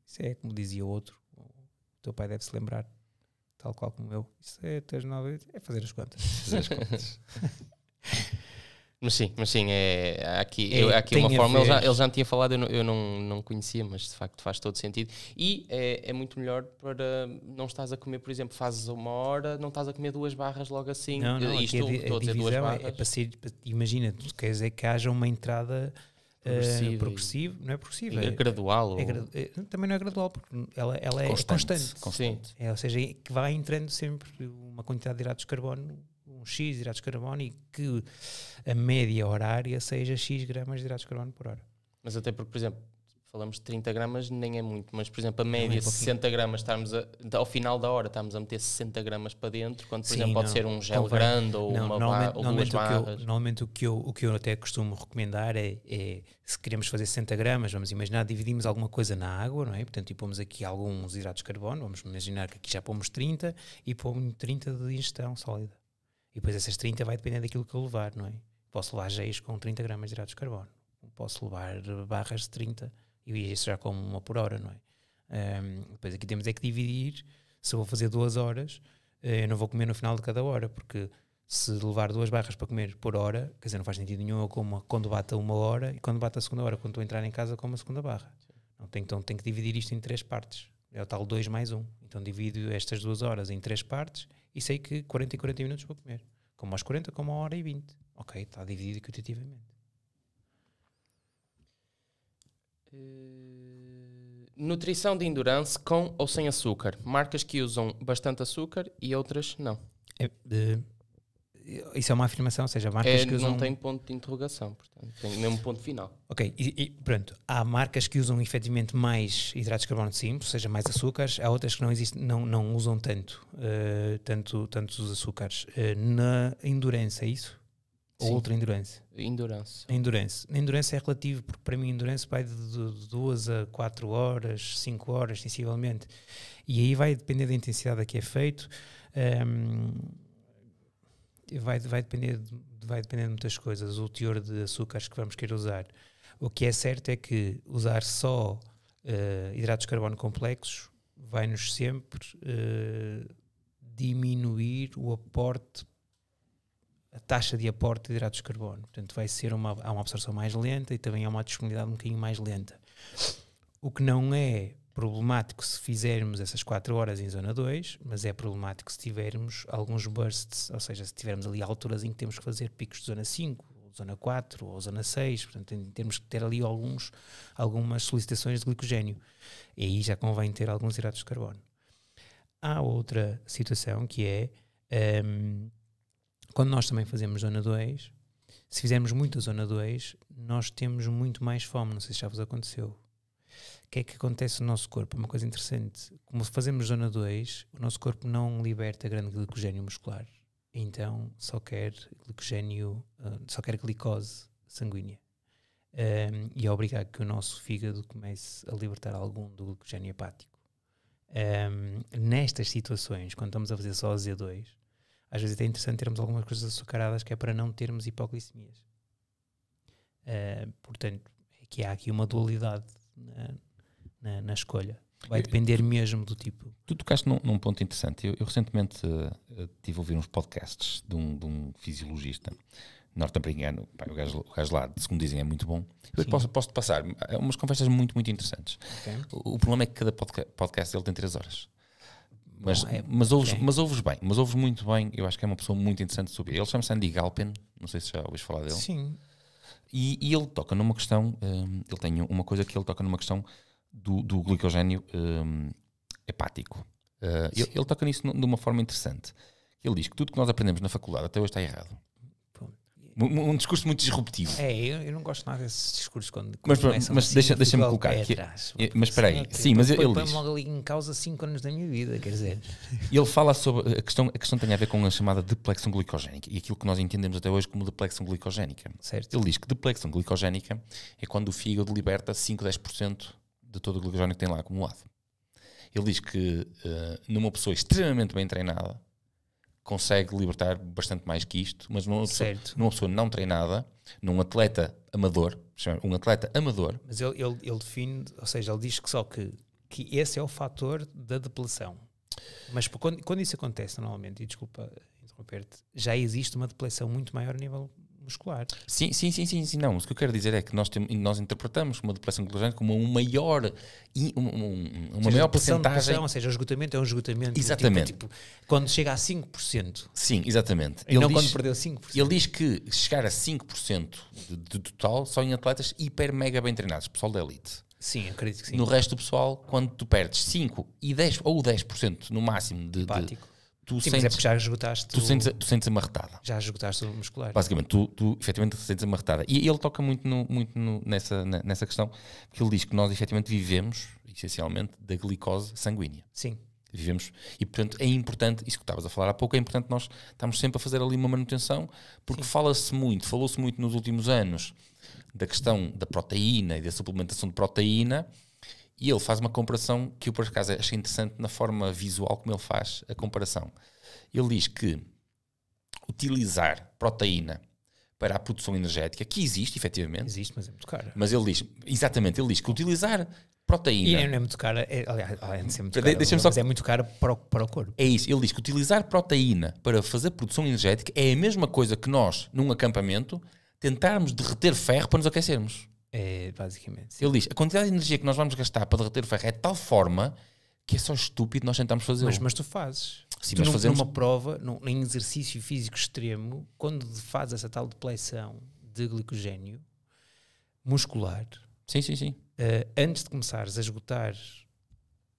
Isso é como dizia o outro. O teu pai deve se lembrar, tal qual como eu. Isso é fazer as contas. Mas sim, há aqui uma forma, ele já me tinha falado, eu não conhecia, mas de facto faz todo sentido. E é muito melhor para não estás a comer, por exemplo, fazes 1 hora, não estás a comer 2 barras logo assim. Não, estou a dizer 2 barras. É para ser, imagina, tu queres é que haja uma entrada progressivo, não é progressivo, é gradual. Também não é gradual, porque ela é constante. Ou seja, que vai entrando sempre uma quantidade de hidratos de carbono, um X de hidratos de carbono, e que a média horária seja X gramas de hidratos de carbono por hora. Mas até porque, por exemplo, falamos de 30 gramas, nem é muito, mas por exemplo a média 60 gramas, ao final da hora estamos a meter 60 gramas para dentro, quando por exemplo pode ser um gel grande ou duas barras. Normalmente o que eu até costumo recomendar é se queremos fazer 60 gramas, vamos imaginar, dividimos alguma coisa na água, não é? Portanto, e pomos aqui alguns hidratos de carbono, vamos imaginar que aqui já pomos 30 e pomos 30 de ingestão sólida. E depois essas 30 vai depender daquilo que eu levar, não é? Posso levar géis com 30 gramas de hidratos de carbono, posso levar barras de 30 e isso já como uma por hora, não é? Depois aqui temos é que dividir. Se eu vou fazer 2 horas, eu não vou comer no final de cada hora, porque se levar 2 barras para comer por hora, quer dizer, não faz sentido nenhum, eu como quando bate a 1 hora e quando bate a segunda hora, quando estou a entrar em casa, como a segunda barra. Então tenho que dividir isto em 3 partes, é o tal 2 mais 1. Então divido estas 2 horas em 3 partes e sei que 40 e 40 minutos vou comer, como aos 40, como a hora e 20. Ok, está dividido equitativamente. Nutrição de endurance com ou sem açúcar. Marcas que usam bastante açúcar e outras não. Isso é uma afirmação, ou seja, marcas que usam... Não tem ponto de interrogação, portanto, tem mesmo ponto final. Ok, e pronto, há marcas que usam efetivamente mais hidratos de carbono simples, ou seja, mais açúcares, há outras que não usam tanto os açúcares. Na endurance, é isso? Ou outra endurance? Endurance é relativo, porque para mim endurance vai de 2 a 4 horas, 5 horas, sensivelmente. E aí vai depender da intensidade a que é feito, vai depender de muitas coisas, o teor de açúcares que vamos querer usar. O que é certo é que usar só hidratos de carbono complexos vai-nos sempre diminuir o aporte, a taxa de aporte de hidratos de carbono. Portanto, há uma absorção mais lenta e também há uma disponibilidade um bocadinho mais lenta. O que não é problemático se fizermos essas 4 horas em zona 2, mas é problemático se tivermos alguns bursts, ou seja, se tivermos ali alturas em que temos que fazer picos de zona 5, ou zona 4, ou zona 6, portanto temos que ter ali algumas solicitações de glicogénio. E aí já convém ter alguns hidratos de carbono. Há outra situação que é... quando nós também fazemos zona 2, se fizermos muita zona 2, nós temos muito mais fome, não sei se já vos aconteceu. O que é que acontece no nosso corpo? É uma coisa interessante. Como fazemos zona 2, o nosso corpo não liberta grande glicogénio muscular. Então só quer glicose sanguínea. E é obrigado que o nosso fígado comece a libertar algum do glicogénio hepático. Nestas situações, quando estamos a fazer só a Z2, às vezes é interessante termos algumas coisas açucaradas, que é para não termos hipoglicemias. Portanto, que há aqui uma dualidade na escolha. Vai depender mesmo do tipo. Tu tocaste num ponto interessante. Eu recentemente estive a ouvir uns podcasts de um fisiologista norte-americano. O gajo lá, segundo dizem, é muito bom. Posso-te passar umas conversas muito, muito interessantes. Okay. O problema é que cada podcast ele tem 3 horas. Mas ouves muito bem. Eu acho que é uma pessoa muito interessante sobre ele. Ele chama-se Andy Galpin, não sei se já ouviste falar dele. Sim. E ele toca numa questão, ele tem uma coisa que ele toca numa questão do glicogénio hepático. Ele toca nisso de uma forma interessante. Ele diz que tudo que nós aprendemos na faculdade até hoje está errado. Um discurso muito disruptivo. Eu não gosto nada desses discursos quando mas deixa-me colocar aqui. Mas espera aí. Sim, mas ele diz. Põe-me logo ali em causa 5 anos da minha vida, quer dizer. Ele fala sobre a questão tem a ver com a chamada deplexão glicogénica e aquilo que nós entendemos até hoje como deplexão glicogénica. Certo. Ele diz que deplexão glicogénica é quando o fígado liberta 5-10% de todo o glicogénio que tem lá acumulado. Ele diz que numa pessoa extremamente bem treinada consegue libertar bastante mais que isto, mas numa pessoa não treinada, num atleta amador, Mas ele define, ou seja, ele diz que só que esse é o fator da depleção. Mas quando isso acontece normalmente, e desculpa interromper-te, já existe uma depleção muito maior a nível muscular. Sim, não. O que eu quero dizer é que nós interpretamos uma depressão glicogénica como uma maior porcentagem. Ou seja, o esgotamento é um esgotamento. Exatamente. Tipo, quando chega a 5%. Sim, exatamente. E não quando perdeu 5%. Ele diz que chegar a 5% de total só em atletas hiper mega bem treinados, pessoal da elite. Sim, acredito que sim. No resto do pessoal, quando tu perdes 5 e 10 ou 10% no máximo de tu sim, sentes, mas é porque já esgotaste. Tu sentes amarretada. Já esgotaste o muscular. Basicamente, tu efetivamente sentes amarretada. E ele toca muito nessa questão, porque ele diz que nós efetivamente vivemos, essencialmente, da glicose sanguínea. Sim. Vivemos, e portanto é importante, isso que estavas a falar há pouco, é importante nós estamos sempre a fazer ali uma manutenção, porque falou-se muito nos últimos anos da questão da proteína e da suplementação de proteína, e ele faz uma comparação que eu por acaso achei interessante na forma visual como ele faz a comparação. Ele diz que utilizar proteína para a produção energética, que existe efetivamente. Existe, mas é muito cara. Mas ele diz, exatamente, ele diz que utilizar proteína... E não é muito cara, além de ser muito cara, mas é muito cara para o corpo. É isso, ele diz que utilizar proteína para fazer produção energética é a mesma coisa que nós, num acampamento, tentarmos derreter ferro para nos aquecermos. É, basicamente. Sim. Ele diz, a quantidade de energia que nós vamos gastar para derreter ferro é de tal forma que é só estúpido nós tentarmos fazer. Mas tu fazes. Sim, tu mas fazemos... numa prova, em exercício físico extremo, quando fazes essa tal depleção de glicogénio muscular, sim. Antes de começares a esgotar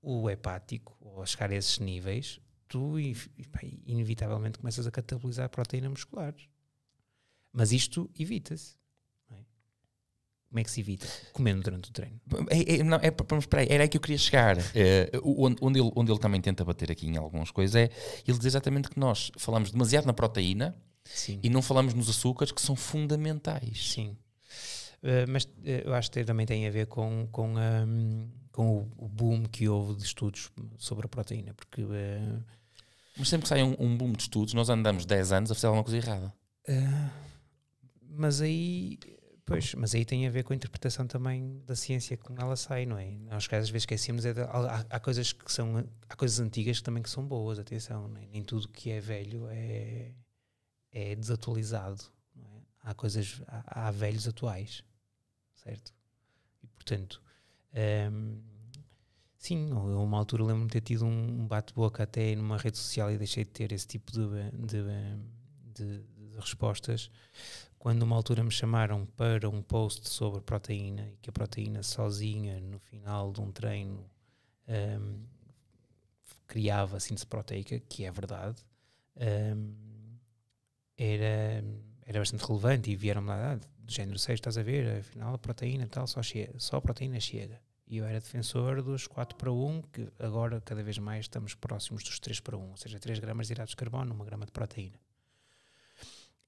o hepático, ou a chegar a esses níveis, tu inevitavelmente começas a catabolizar a proteína muscular. Mas isto evita-se. Não é? Como é que se evita? Comendo durante o treino. Era aí que eu queria chegar. Onde ele também tenta bater aqui em algumas coisas é, ele diz exatamente que nós falamos demasiado na proteína. Sim. E não falamos nos açúcares, que são fundamentais. Sim. Mas eu acho que também tem a ver com o boom que houve de estudos sobre a proteína, porque... Mas sempre que sai um boom de estudos, nós andamos 10 anos a fazer alguma coisa errada. Mas aí tem a ver com a interpretação também da ciência como ela sai, não é? Nós às vezes esquecemos, há coisas que são... Há coisas antigas também que são boas, atenção, não é? Nem tudo que é velho é desatualizado, não é? Há velhos atuais, certo? E portanto, sim, a uma altura lembro-me de ter tido um bate-boca até numa rede social e deixei de ter esse tipo de respostas, quando uma altura me chamaram para um post sobre proteína, e que a proteína sozinha no final de um treino criava síntese proteica, que é verdade, era bastante relevante, e vieram-me lá do género 6, estás a ver, afinal a proteína tal, só a proteína chega. E eu era defensor dos 4:1, que agora cada vez mais estamos próximos dos 3:1, ou seja, 3 gramas de hidratos de carbono, 1 grama de proteína.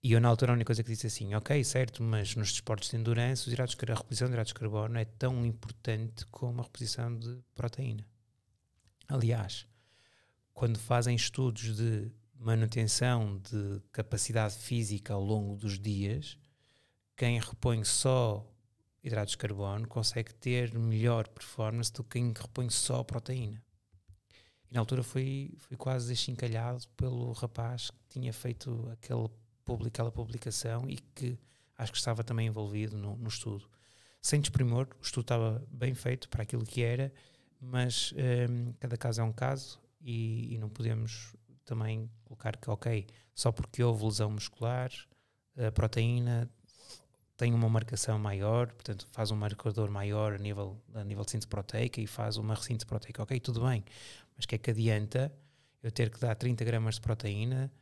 E eu na altura a única coisa que disse assim, ok, certo, mas nos desportos de endurance a reposição de hidratos de carbono é tão importante como a reposição de proteína. Aliás, quando fazem estudos de manutenção de capacidade física ao longo dos dias, quem repõe só hidratos de carbono consegue ter melhor performance do que quem repõe só proteína. E na altura fui quase achincalhado pelo rapaz que tinha feito aquela publicação e que acho que estava também envolvido no estudo. Sem desprimor, o estudo estava bem feito para aquilo que era, mas cada caso é um caso e não podemos também colocar que, ok, só porque houve lesão muscular, a proteína tem uma marcação maior, portanto faz um marcador maior a nível de síntese proteica e faz uma ressíntese proteica, ok, tudo bem, mas que é que adianta eu ter que dar 30 gramas de proteína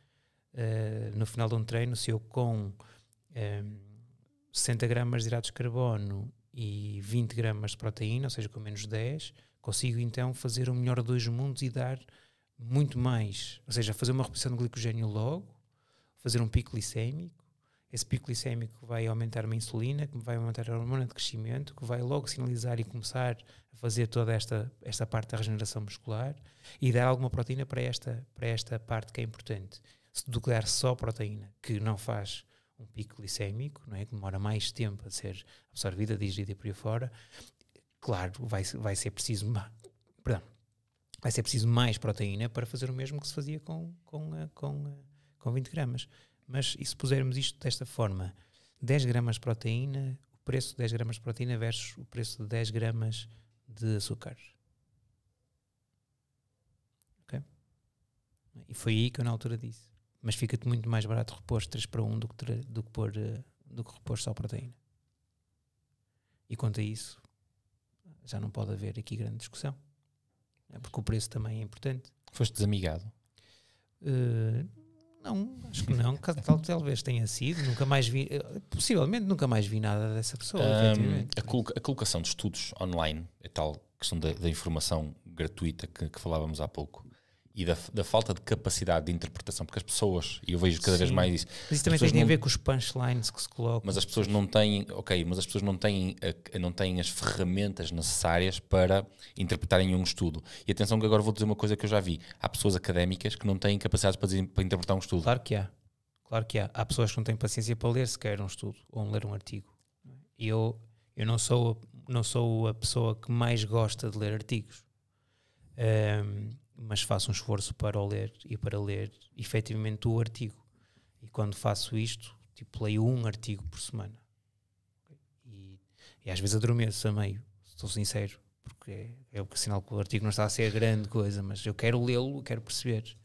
no final de um treino, se eu com 60 gramas de hidratos de carbono e 20 gramas de proteína, ou seja, com menos 10, consigo então fazer o melhor dos mundos e dar muito mais, ou seja, fazer uma reposição de glicogênio logo, fazer um pico glicémico, esse pico glicémico vai aumentar a insulina, que vai aumentar a hormona de crescimento, que vai logo sinalizar e começar a fazer toda esta parte da regeneração muscular e dar alguma proteína para esta parte que é importante. Do que dar só proteína, que não faz um pico glicémico, não é? Que demora mais tempo a ser absorvida, digerida e por aí fora, claro, vai ser preciso mais proteína para fazer o mesmo que se fazia com 20 gramas. Mas e se pusermos isto desta forma, 10 gramas de proteína, o preço de 10 gramas de proteína versus o preço de 10 gramas de açúcar. Ok? E foi aí que eu na altura disse. Mas fica-te muito mais barato repor 3-1 do que repor só proteína. E quanto a isso, já não pode haver aqui grande discussão. Porque o preço também é importante. Foste desamigado? Não, acho que não. Talvez tenha sido. Nunca mais vi, possivelmente nunca mais vi nada dessa pessoa. A colocação de estudos online, a tal questão da informação gratuita que falávamos há pouco, e da falta de capacidade de interpretação, porque as pessoas, e eu vejo cada vez mais isso. Mas isso também tem a ver com os punchlines que se colocam. Mas as pessoas não têm, mas as pessoas não têm as ferramentas necessárias para interpretarem um estudo. E atenção que agora vou dizer uma coisa que eu já vi. Há pessoas académicas que não têm capacidade para interpretar um estudo. Claro que há. Claro que há. Há pessoas que não têm paciência para ler sequer um estudo ou ler um artigo. E eu não sou a pessoa que mais gosta de ler artigos. Mas faço um esforço para o ler e para ler efetivamente o artigo. E quando faço isto, tipo, leio um artigo por semana. E às vezes adormeço a meio, estou sincero, porque é o sinal que o artigo não está a ser grande coisa, mas eu quero lê-lo, quero perceber.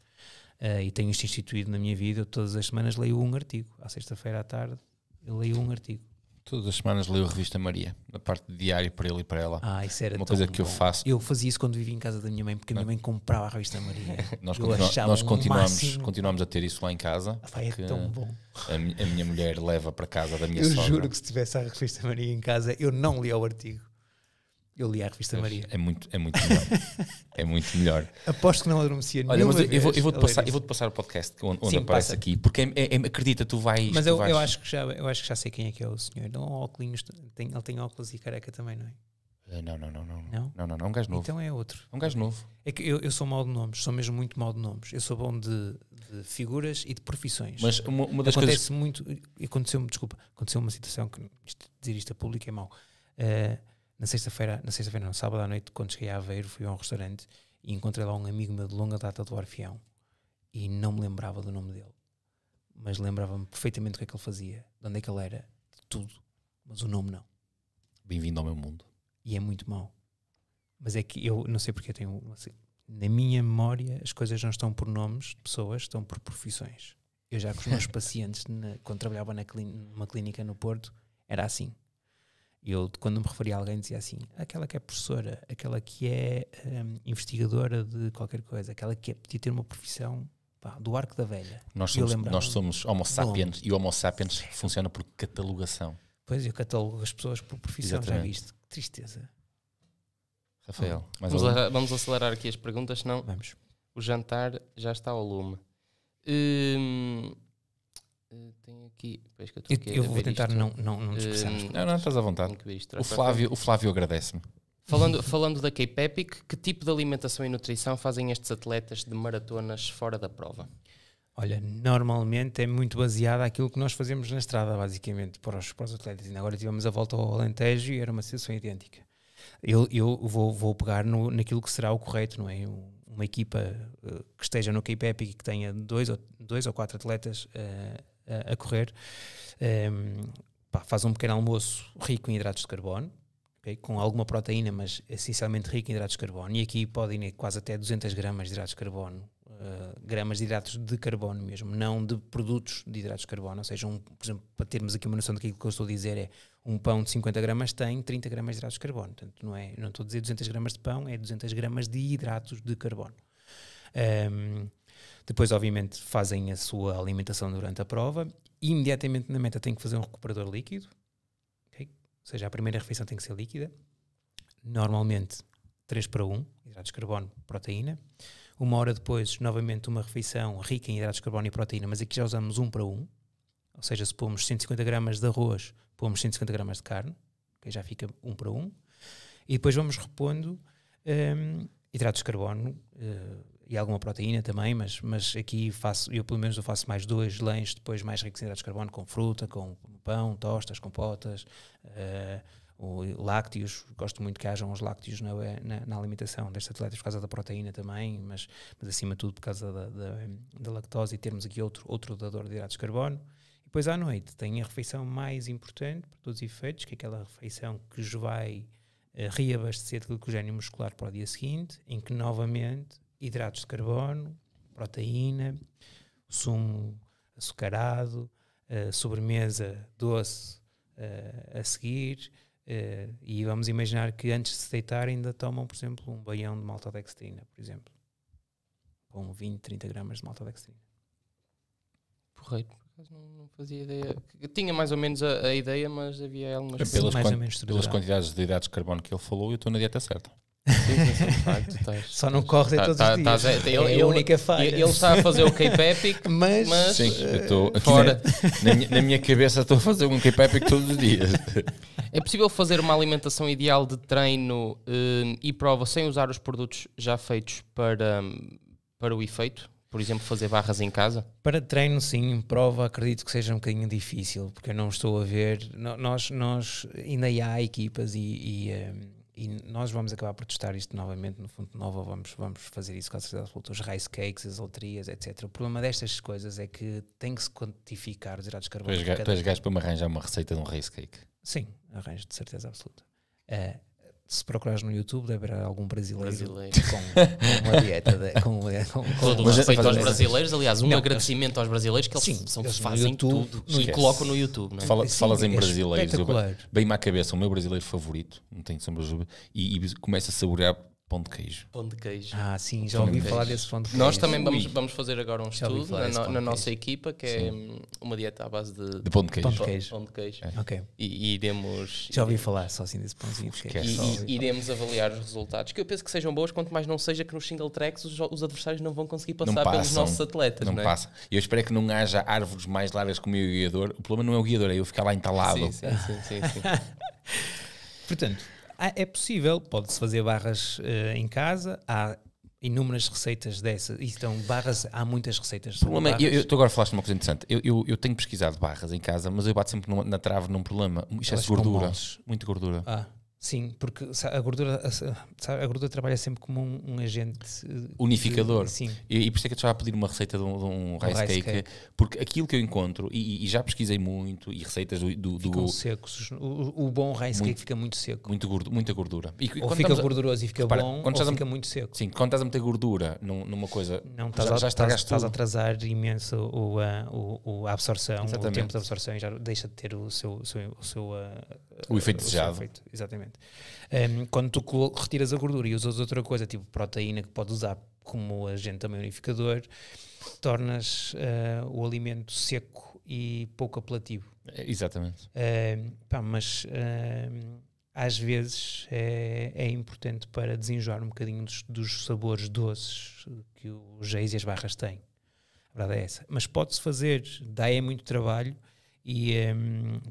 E tenho isto instituído na minha vida. Eu todas as semanas leio um artigo. À sexta-feira à tarde eu leio um artigo. Todas as semanas leio a Revista Maria, na parte de diário para ele e para ela. Isso era uma coisa que eu faço. Eu fazia isso quando vivia em casa da minha mãe, porque a minha mãe comprava a Revista Maria. nós continuamos a ter isso lá em casa. É tão bom. A minha mulher leva para casa da minha sogra. Eu juro que se tivesse a Revista Maria em casa, eu não lia o artigo. Eu li a Revista Maria. É muito melhor. É muito melhor. Aposto que não adormecia nenhuma. Olha, mas eu vou-te passar o podcast onde Sim, aparece aqui, porque acredita, tu vais... Mas eu acho que já sei quem é que é o senhor. Ele tem óculos e careca também, não é? Não, é um gajo novo. Então é outro. É um gajo novo. É que eu sou mau de nomes, sou mesmo muito mau de nomes. Eu sou bom de figuras e de profissões. Mas uma das Acontece coisas... muito... Aconteceu uma situação que dizer isto a público é mau. Na sexta-feira, no sábado à noite, quando cheguei a Aveiro, fui a um restaurante e encontrei lá um amigo meu de longa data do Orfeão e não me lembrava do nome dele, mas lembrava-me perfeitamente do que é que ele fazia, de onde é que ele era, de tudo, mas o nome não. Bem-vindo ao meu mundo. E é muito mau. Mas é que eu não sei porque eu tenho... Assim, na minha memória, as coisas não estão por nomes de pessoas, estão por profissões. Eu já com os meus pacientes, quando trabalhava numa clínica no Porto, era assim. Eu, quando me referia a alguém, dizia assim: aquela que é professora, aquela que é investigadora de qualquer coisa, aquela que podia ter uma profissão do Arco da Velha. Nós somos Homo sapiens e o Homo sapiens funciona por catalogação. Pois, eu catalogo as pessoas por profissão. Exatamente. Já viste? Que tristeza. Rafael, vamos acelerar aqui as perguntas, senão vamos. O jantar já está ao lume. Tenho aqui... Eu vou tentar não dispersar-nos. Não, estás à vontade. O Flávio agradece-me. Falando da Cape Epic, que tipo de alimentação e nutrição fazem estes atletas de maratonas fora da prova? Olha, normalmente é muito baseado naquilo que nós fazemos na estrada, basicamente, para os atletas. E agora tivemos a volta ao Alentejo e era uma situação idêntica. Eu vou pegar naquilo que será o correto, não é? Uma equipa que esteja no Cape Epic e que tenha dois ou quatro atletas a correr, faz um pequeno almoço rico em hidratos de carbono, okay? Com alguma proteína, mas essencialmente rico em hidratos de carbono, e aqui podem ir quase até 200 gramas de hidratos de carbono, gramas de hidratos de carbono mesmo, não de produtos de hidratos de carbono, ou seja, por exemplo, para termos aqui uma noção daquilo que eu estou a dizer, é um pão de 50 gramas tem 30 gramas de hidratos de carbono, portanto não estou a dizer 200 gramas de pão, é 200 gramas de hidratos de carbono. Depois, obviamente, fazem a sua alimentação durante a prova. Imediatamente na meta tem que fazer um recuperador líquido, okay? Ou seja, a primeira refeição tem que ser líquida. Normalmente 3-1, hidratos de carbono, proteína. 1 hora depois, novamente, uma refeição rica em hidratos de carbono e proteína, mas aqui já usamos 1-1. Ou seja, se pomos 150 gramas de arroz, pomos 150 gramas de carne, okay? Já fica 1-1. E depois vamos repondo hidratos de carbono, e alguma proteína também, mas aqui eu pelo menos faço mais 2 lanches depois mais ricos em hidratos de carbono, com fruta, com pão, tostas, compotas, lácteos. Gosto muito que hajam os lácteos na alimentação destes atletas por causa da proteína também, mas acima de tudo por causa da lactose, e termos aqui outro dador de hidratos de carbono. Depois à noite tem a refeição mais importante para todos os efeitos, que é aquela refeição que os vai reabastecer de glicogênio muscular para o dia seguinte, em que novamente hidratos de carbono, proteína, sumo açucarado, sobremesa doce a seguir, e vamos imaginar que antes de se deitar ainda tomam, por exemplo, um baião de maltodextrina, por exemplo, com 20, 30 gramas de maltodextrina. Porreiro. Não fazia ideia. Eu tinha mais ou menos a ideia, mas havia algumas pelas quantidades de hidratos de carbono que ele falou, eu estou na dieta certa. Sim. Só não corres todos os dias. É a única falha. Ele está a fazer o Cape Epic, mas sim, eu estou fora. Na minha cabeça estou a fazer um Cape Epic todos os dias. É possível fazer uma alimentação ideal de treino e prova sem usar os produtos já feitos para o efeito? Por exemplo, fazer barras em casa? Para treino, sim. Prova, acredito que seja um bocadinho difícil, porque eu não estou a ver. Nós ainda há equipas e nós vamos acabar por testar isto novamente no Fonte Nova. Vamos fazer isso com a certeza absoluta. Os rice cakes, as alterias, etc. O problema destas coisas é que tem que se quantificar os hidratos de carbono. Tu és gajo para me arranjar uma receita de um rice cake? Sim, arranjo de certeza absoluta. Se procurares no YouTube, deve haver algum brasileiro. Com uma dieta. Todo o respeito aos brasileiros. Aliás, agradecimento aos brasileiros que eles fazem tudo e colocam no YouTube. Não é? Falas em brasileiros. Bem-me à cabeça o meu brasileiro favorito, não tenho sombra de dúvida, e começa a saborear pão de queijo. Pão de queijo. Ah, sim, já ouvi falar desse pão de queijo. Nós também vamos fazer agora um estudo na nossa equipa, que é uma dieta à base de pão de queijo. Pão de queijo. É. Okay. E iremos... Já ouvi falar só assim desse pãozinho de queijo. E iremos avaliar os resultados, que eu penso que sejam boas, quanto mais não seja que nos single tracks os adversários não vão conseguir passar pelos nossos atletas. Não passa. Eu espero que não haja árvores mais largas como eu e o guiador. O problema não é o guiador, é eu ficar lá entalado. Sim. Portanto... é possível, pode-se fazer barras em casa, há inúmeras receitas dessas, e então barras, há muitas receitas. O problema é, tu agora falaste de uma coisa interessante, eu tenho pesquisado barras em casa, mas eu bato sempre na trave num problema, excesso de gordura, muita gordura. Sim, porque a gordura trabalha sempre como um agente unificador. E por isso é que eu estava a pedir uma receita de um rice cake, porque aquilo que eu encontro, e já pesquisei muito, e receitas ficam secos. O bom rice cake fica muito seco. Muita gordura. Ou fica gorduroso e fica bom, ou fica muito seco. Sim, quando estás a meter gordura numa coisa, não, estás a atrasar imenso a absorção, o tempo de absorção, e já deixa de ter o efeito desejado. Exatamente. Quando tu retiras a gordura e usas outra coisa, tipo proteína, que podes usar como agente também unificador, tornas o alimento seco e pouco apelativo. Exatamente. Mas às vezes é importante para desenjoar um bocadinho dos sabores doces que os géis e as barras têm. A verdade é essa. Mas pode-se fazer, dá muito trabalho.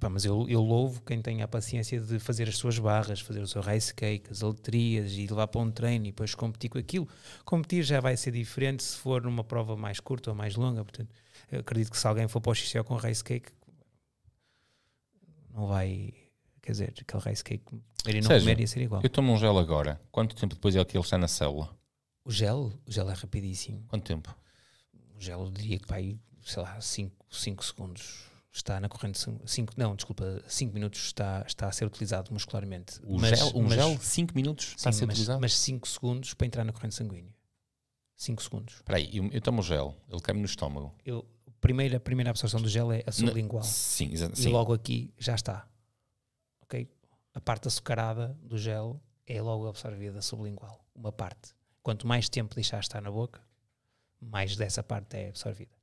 Mas eu louvo quem tem a paciência de fazer as suas barras, fazer o seu rice cake, as alterias, e levar para um treino e depois competir com aquilo. Competir já vai ser diferente se for numa prova mais curta ou mais longa. Portanto, eu acredito que se alguém for para o XCO com rice cake, não vai, quer dizer, aquele rice cake comer e não comer ia ser igual. Eu tomo um gel agora, quanto tempo depois é que ele está na célula? O gel é rapidíssimo. Quanto tempo? O gel eu diria que vai, sei lá, 5 segundos. Está na corrente 5 minutos está a ser utilizado muscularmente. Gel 5 minutos está a ser utilizado? Mas 5 segundos para entrar na corrente sanguínea. 5 segundos. Espera aí, eu tomo o gel, ele cai-me no estômago. A primeira absorção do gel é a sublingual. Sim, exato. E logo aqui já está. Ok? A parte açucarada do gel é logo absorvida sublingual. Uma parte. Quanto mais tempo deixar estar na boca, mais dessa parte é absorvida.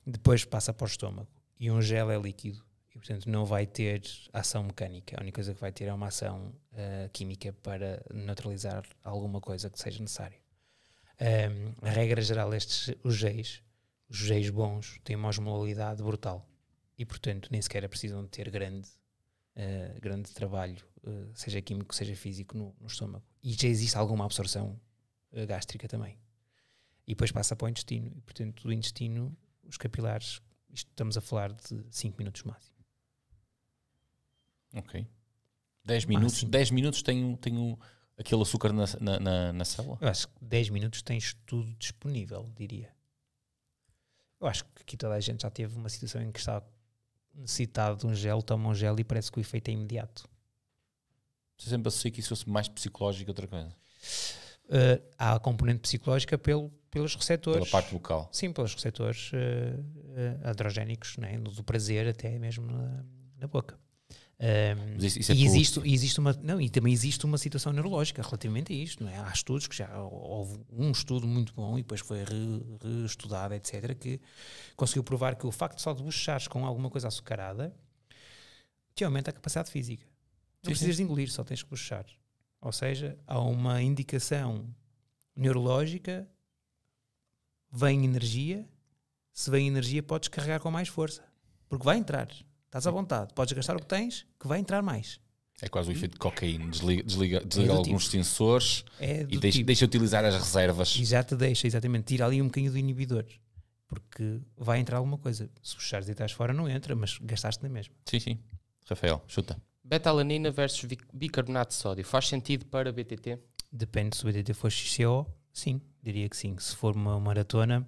Depois passa para o estômago. E um gel é líquido e, portanto, não vai ter ação mecânica. A única coisa que vai ter é uma ação química para neutralizar alguma coisa que seja necessária. A regra geral, os géis bons têm uma osmolaridade brutal e, portanto, nem sequer precisam de ter grande trabalho, seja químico, seja físico, no estômago. E já existe alguma absorção gástrica também. E depois passa para o intestino. E, portanto, do intestino, os capilares... Estamos a falar de 5 minutos máximo. Ok. 10 minutos, 10 minutos tenho aquele açúcar na célula? Eu acho que 10 minutos tens tudo disponível, diria. Eu acho que aqui toda a gente já teve uma situação em que está necessitado de um gel, toma um gel e parece que o efeito é imediato. Eu sempre associei que isso fosse mais psicológico que outra coisa. Há a componente psicológica pelos receptores. Pela parte vocal. Sim, pelos receptores androgénicos, né? Do prazer até mesmo na boca. Mas isso é e também existe uma situação neurológica relativamente a isto, não é? Há estudos que já houve um estudo muito bom e depois foi reestudado, etc., que conseguiu provar que o facto de só de bochechares com alguma coisa açucarada te aumenta a capacidade física. Não precisas de engolir, só tens que bochechar. Ou seja, há uma indicação neurológica, vem energia, se vem energia podes carregar com mais força, porque vai entrar. Estás à vontade, podes gastar o que tens, que vai entrar mais. É quase o efeito de cocaína, desliga alguns sensores e deixa de utilizar as reservas. E já te deixa, exatamente, tira ali um bocadinho do inibidor, porque vai entrar alguma coisa. Se puxares e estás fora não entra, mas gastaste na mesma. Sim. Rafael, chuta. Betalanina versus bicarbonato de sódio, faz sentido para BTT? Depende se o BTT for XCO, sim, diria que sim. Se for uma maratona,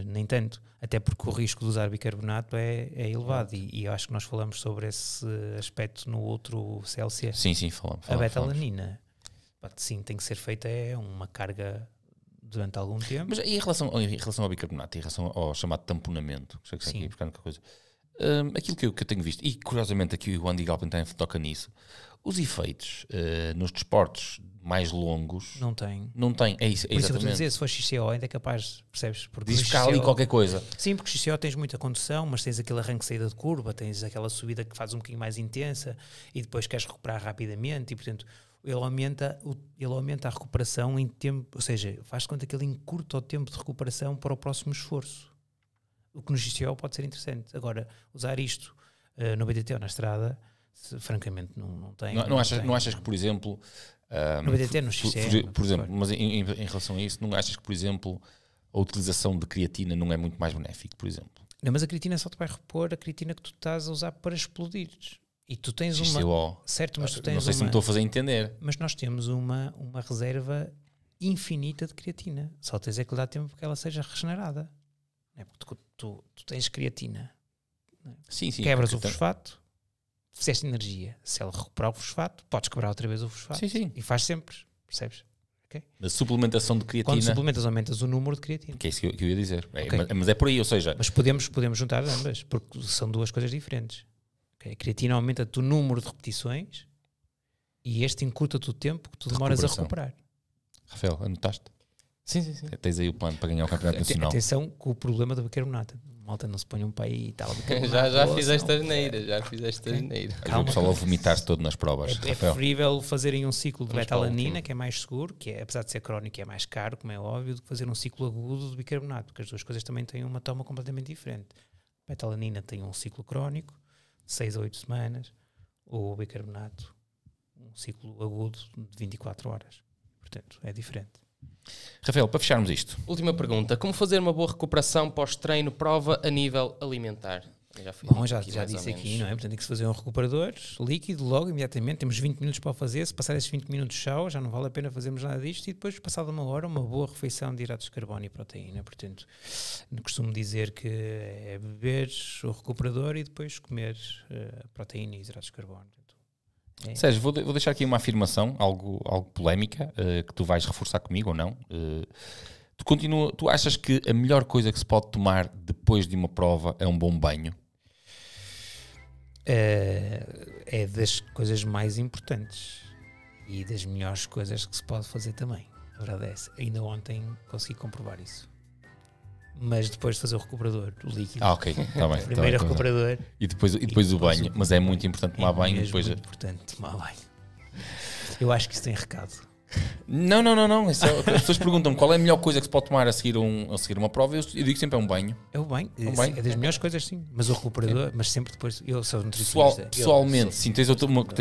nem tanto. Até porque o risco de usar bicarbonato é elevado e eu acho que nós falamos sobre esse aspecto no outro CLC. Sim, falamos. A betalanina, sim, tem que ser feita uma carga durante algum tempo. Mas em relação ao bicarbonato, em relação ao chamado tamponamento, aqui buscar coisa, aquilo que eu tenho visto, e curiosamente aqui o Andy Galpin toca nisso, os efeitos nos desportos mais longos não tem, é isso, por isso eu vou dizer, se for XCO ainda é capaz, percebes? Porque diz ficar ali qualquer coisa. Sim, porque XCO tens muita condução, mas tens aquele arranque de saída de curva, tens aquela subida que faz um bocadinho mais intensa e depois queres recuperar rapidamente e portanto ele aumenta a recuperação em tempo, ou seja, faz de conta que ele encurta o tempo de recuperação para o próximo esforço, o que no XCO pode ser interessante. Agora, usar isto no BTT ou na estrada, francamente não tem. Não achas que, por exemplo, no BTT, no XCO, por exemplo, mas em relação a isso, não achas que, por exemplo, a utilização de creatina não é muito mais benéfico, por exemplo? Não, mas a creatina só te vai repor a creatina que tu estás a usar para explodir. E tu tens certo, mas tu tens não sei se me estou a fazer entender. Mas nós temos uma reserva infinita de creatina. Só tens é que lhe dar tempo que ela seja regenerada. É porque tu tens creatina. Sim, quebras o fosfato, fizeste energia. Se ela recuperar o fosfato, podes quebrar outra vez o fosfato. Sim. E faz sempre, percebes? Okay? A suplementação de creatina. Quando suplementas, aumentas o número de creatina. Que é isso que eu ia dizer. Mas é por aí, ou seja... Mas podemos juntar ambas, porque são duas coisas diferentes. Okay? A creatina aumenta-te o número de repetições e este encurta-te o tempo que tu demoras a recuperar. Rafael, anotaste? Sim. Tens aí o plano para ganhar o campeonato nacional. Atenção com o problema da bicarbonato. Malta, não se ponha um pai e tal. Já fizeste a geneira. O pessoal a vomitar-se todo nas provas. É preferível fazerem um ciclo de betalanina, que é mais seguro, que é, apesar de ser crónico, é mais caro, como é óbvio, do que fazer um ciclo agudo de bicarbonato, porque as duas coisas também têm uma toma completamente diferente. A betalanina tem um ciclo crónico, de 6 a 8 semanas, o bicarbonato, um ciclo agudo de 24 horas. Portanto, é diferente. Rafael, para fecharmos isto. Última pergunta. Como fazer uma boa recuperação pós-treino, prova a nível alimentar? Já disse aqui, não é? Portanto, tem que se fazer um recuperador líquido logo, imediatamente. Temos 20 minutos para o fazer. Se passar esses 20 minutos já não vale a pena fazermos nada disto. E depois, passada uma hora, uma boa refeição de hidratos de carbono e proteína. Portanto, costumo dizer que é beber o recuperador e depois comer proteína e hidratos de carbono. Sérgio, vou deixar aqui uma afirmação, algo polémica, que tu vais reforçar comigo ou não. Tu achas que a melhor coisa que se pode tomar depois de uma prova é um bom banho? É das coisas mais importantes e das melhores coisas que se pode fazer também. A verdade é essa. Ainda ontem consegui comprovar isso. Mas depois de fazer o recuperador, o líquido. Ok, está bem. Primeiro o recuperador. E depois o banho. Mas é muito importante tomar banho. Depois muito importante tomar banho. Eu acho que isso tem recado. Não. As pessoas perguntam-me qual é a melhor coisa que se pode tomar a seguir uma prova. Eu digo sempre é um banho. É o banho. É das melhores coisas, sim. Mas o recuperador, mas sempre depois. Eu sou nutricionista. Pessoalmente, sim, tens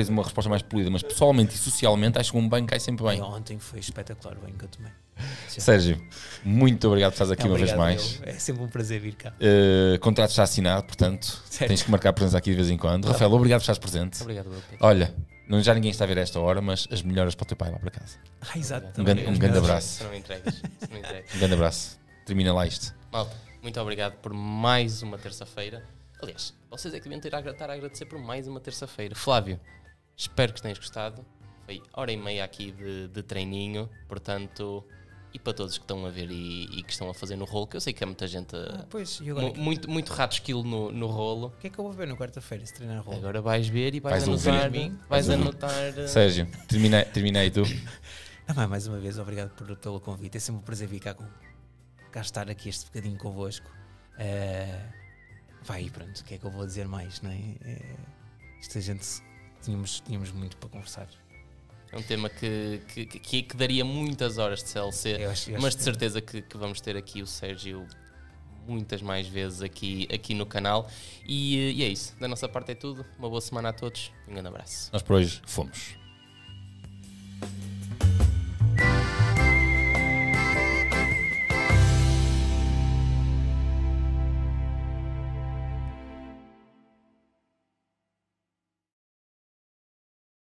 uma resposta mais polida, mas pessoalmente e socialmente acho que um banho cai sempre bem. Ontem foi espetacular o banho que eu tomei. Sérgio, muito obrigado por estares aqui uma vez mais. É sempre um prazer vir cá. Contrato já assinado, portanto, tens que marcar presença aqui de vez em quando. Rafael, obrigado por estares presente. Obrigado, olha. Já ninguém está a ver esta hora, mas as melhoras para o teu pai lá para casa. Exato. Um grande abraço. Se não me entregas. Um grande abraço. Termina lá isto. Malta, muito obrigado por mais uma terça-feira. Aliás, vocês é que deviam estar a agradecer por mais uma terça-feira. Flávio, espero que tenhas gostado. Foi hora e meia aqui de treininho, portanto... E para todos que estão a ver e que estão a fazer no rolo, que eu sei que há muita gente... Pois, e agora? Muito rato esquilo no rolo. O que é que eu vou ver na quarta-feira se treinar rolo? Agora vais ver e vais ouvir. anotar... Sérgio, terminei tu. Mais uma vez, obrigado pelo convite. É sempre um prazer vir cá estar aqui este bocadinho convosco. Pronto, o que é que eu vou dizer mais, não é? Esta gente, tínhamos muito para conversar. É um tema que daria muitas horas de CLC, mas de certeza que vamos ter aqui o Sérgio muitas mais vezes aqui no canal. E é isso, da nossa parte é tudo. Uma boa semana a todos e um grande abraço. Nós por hoje fomos.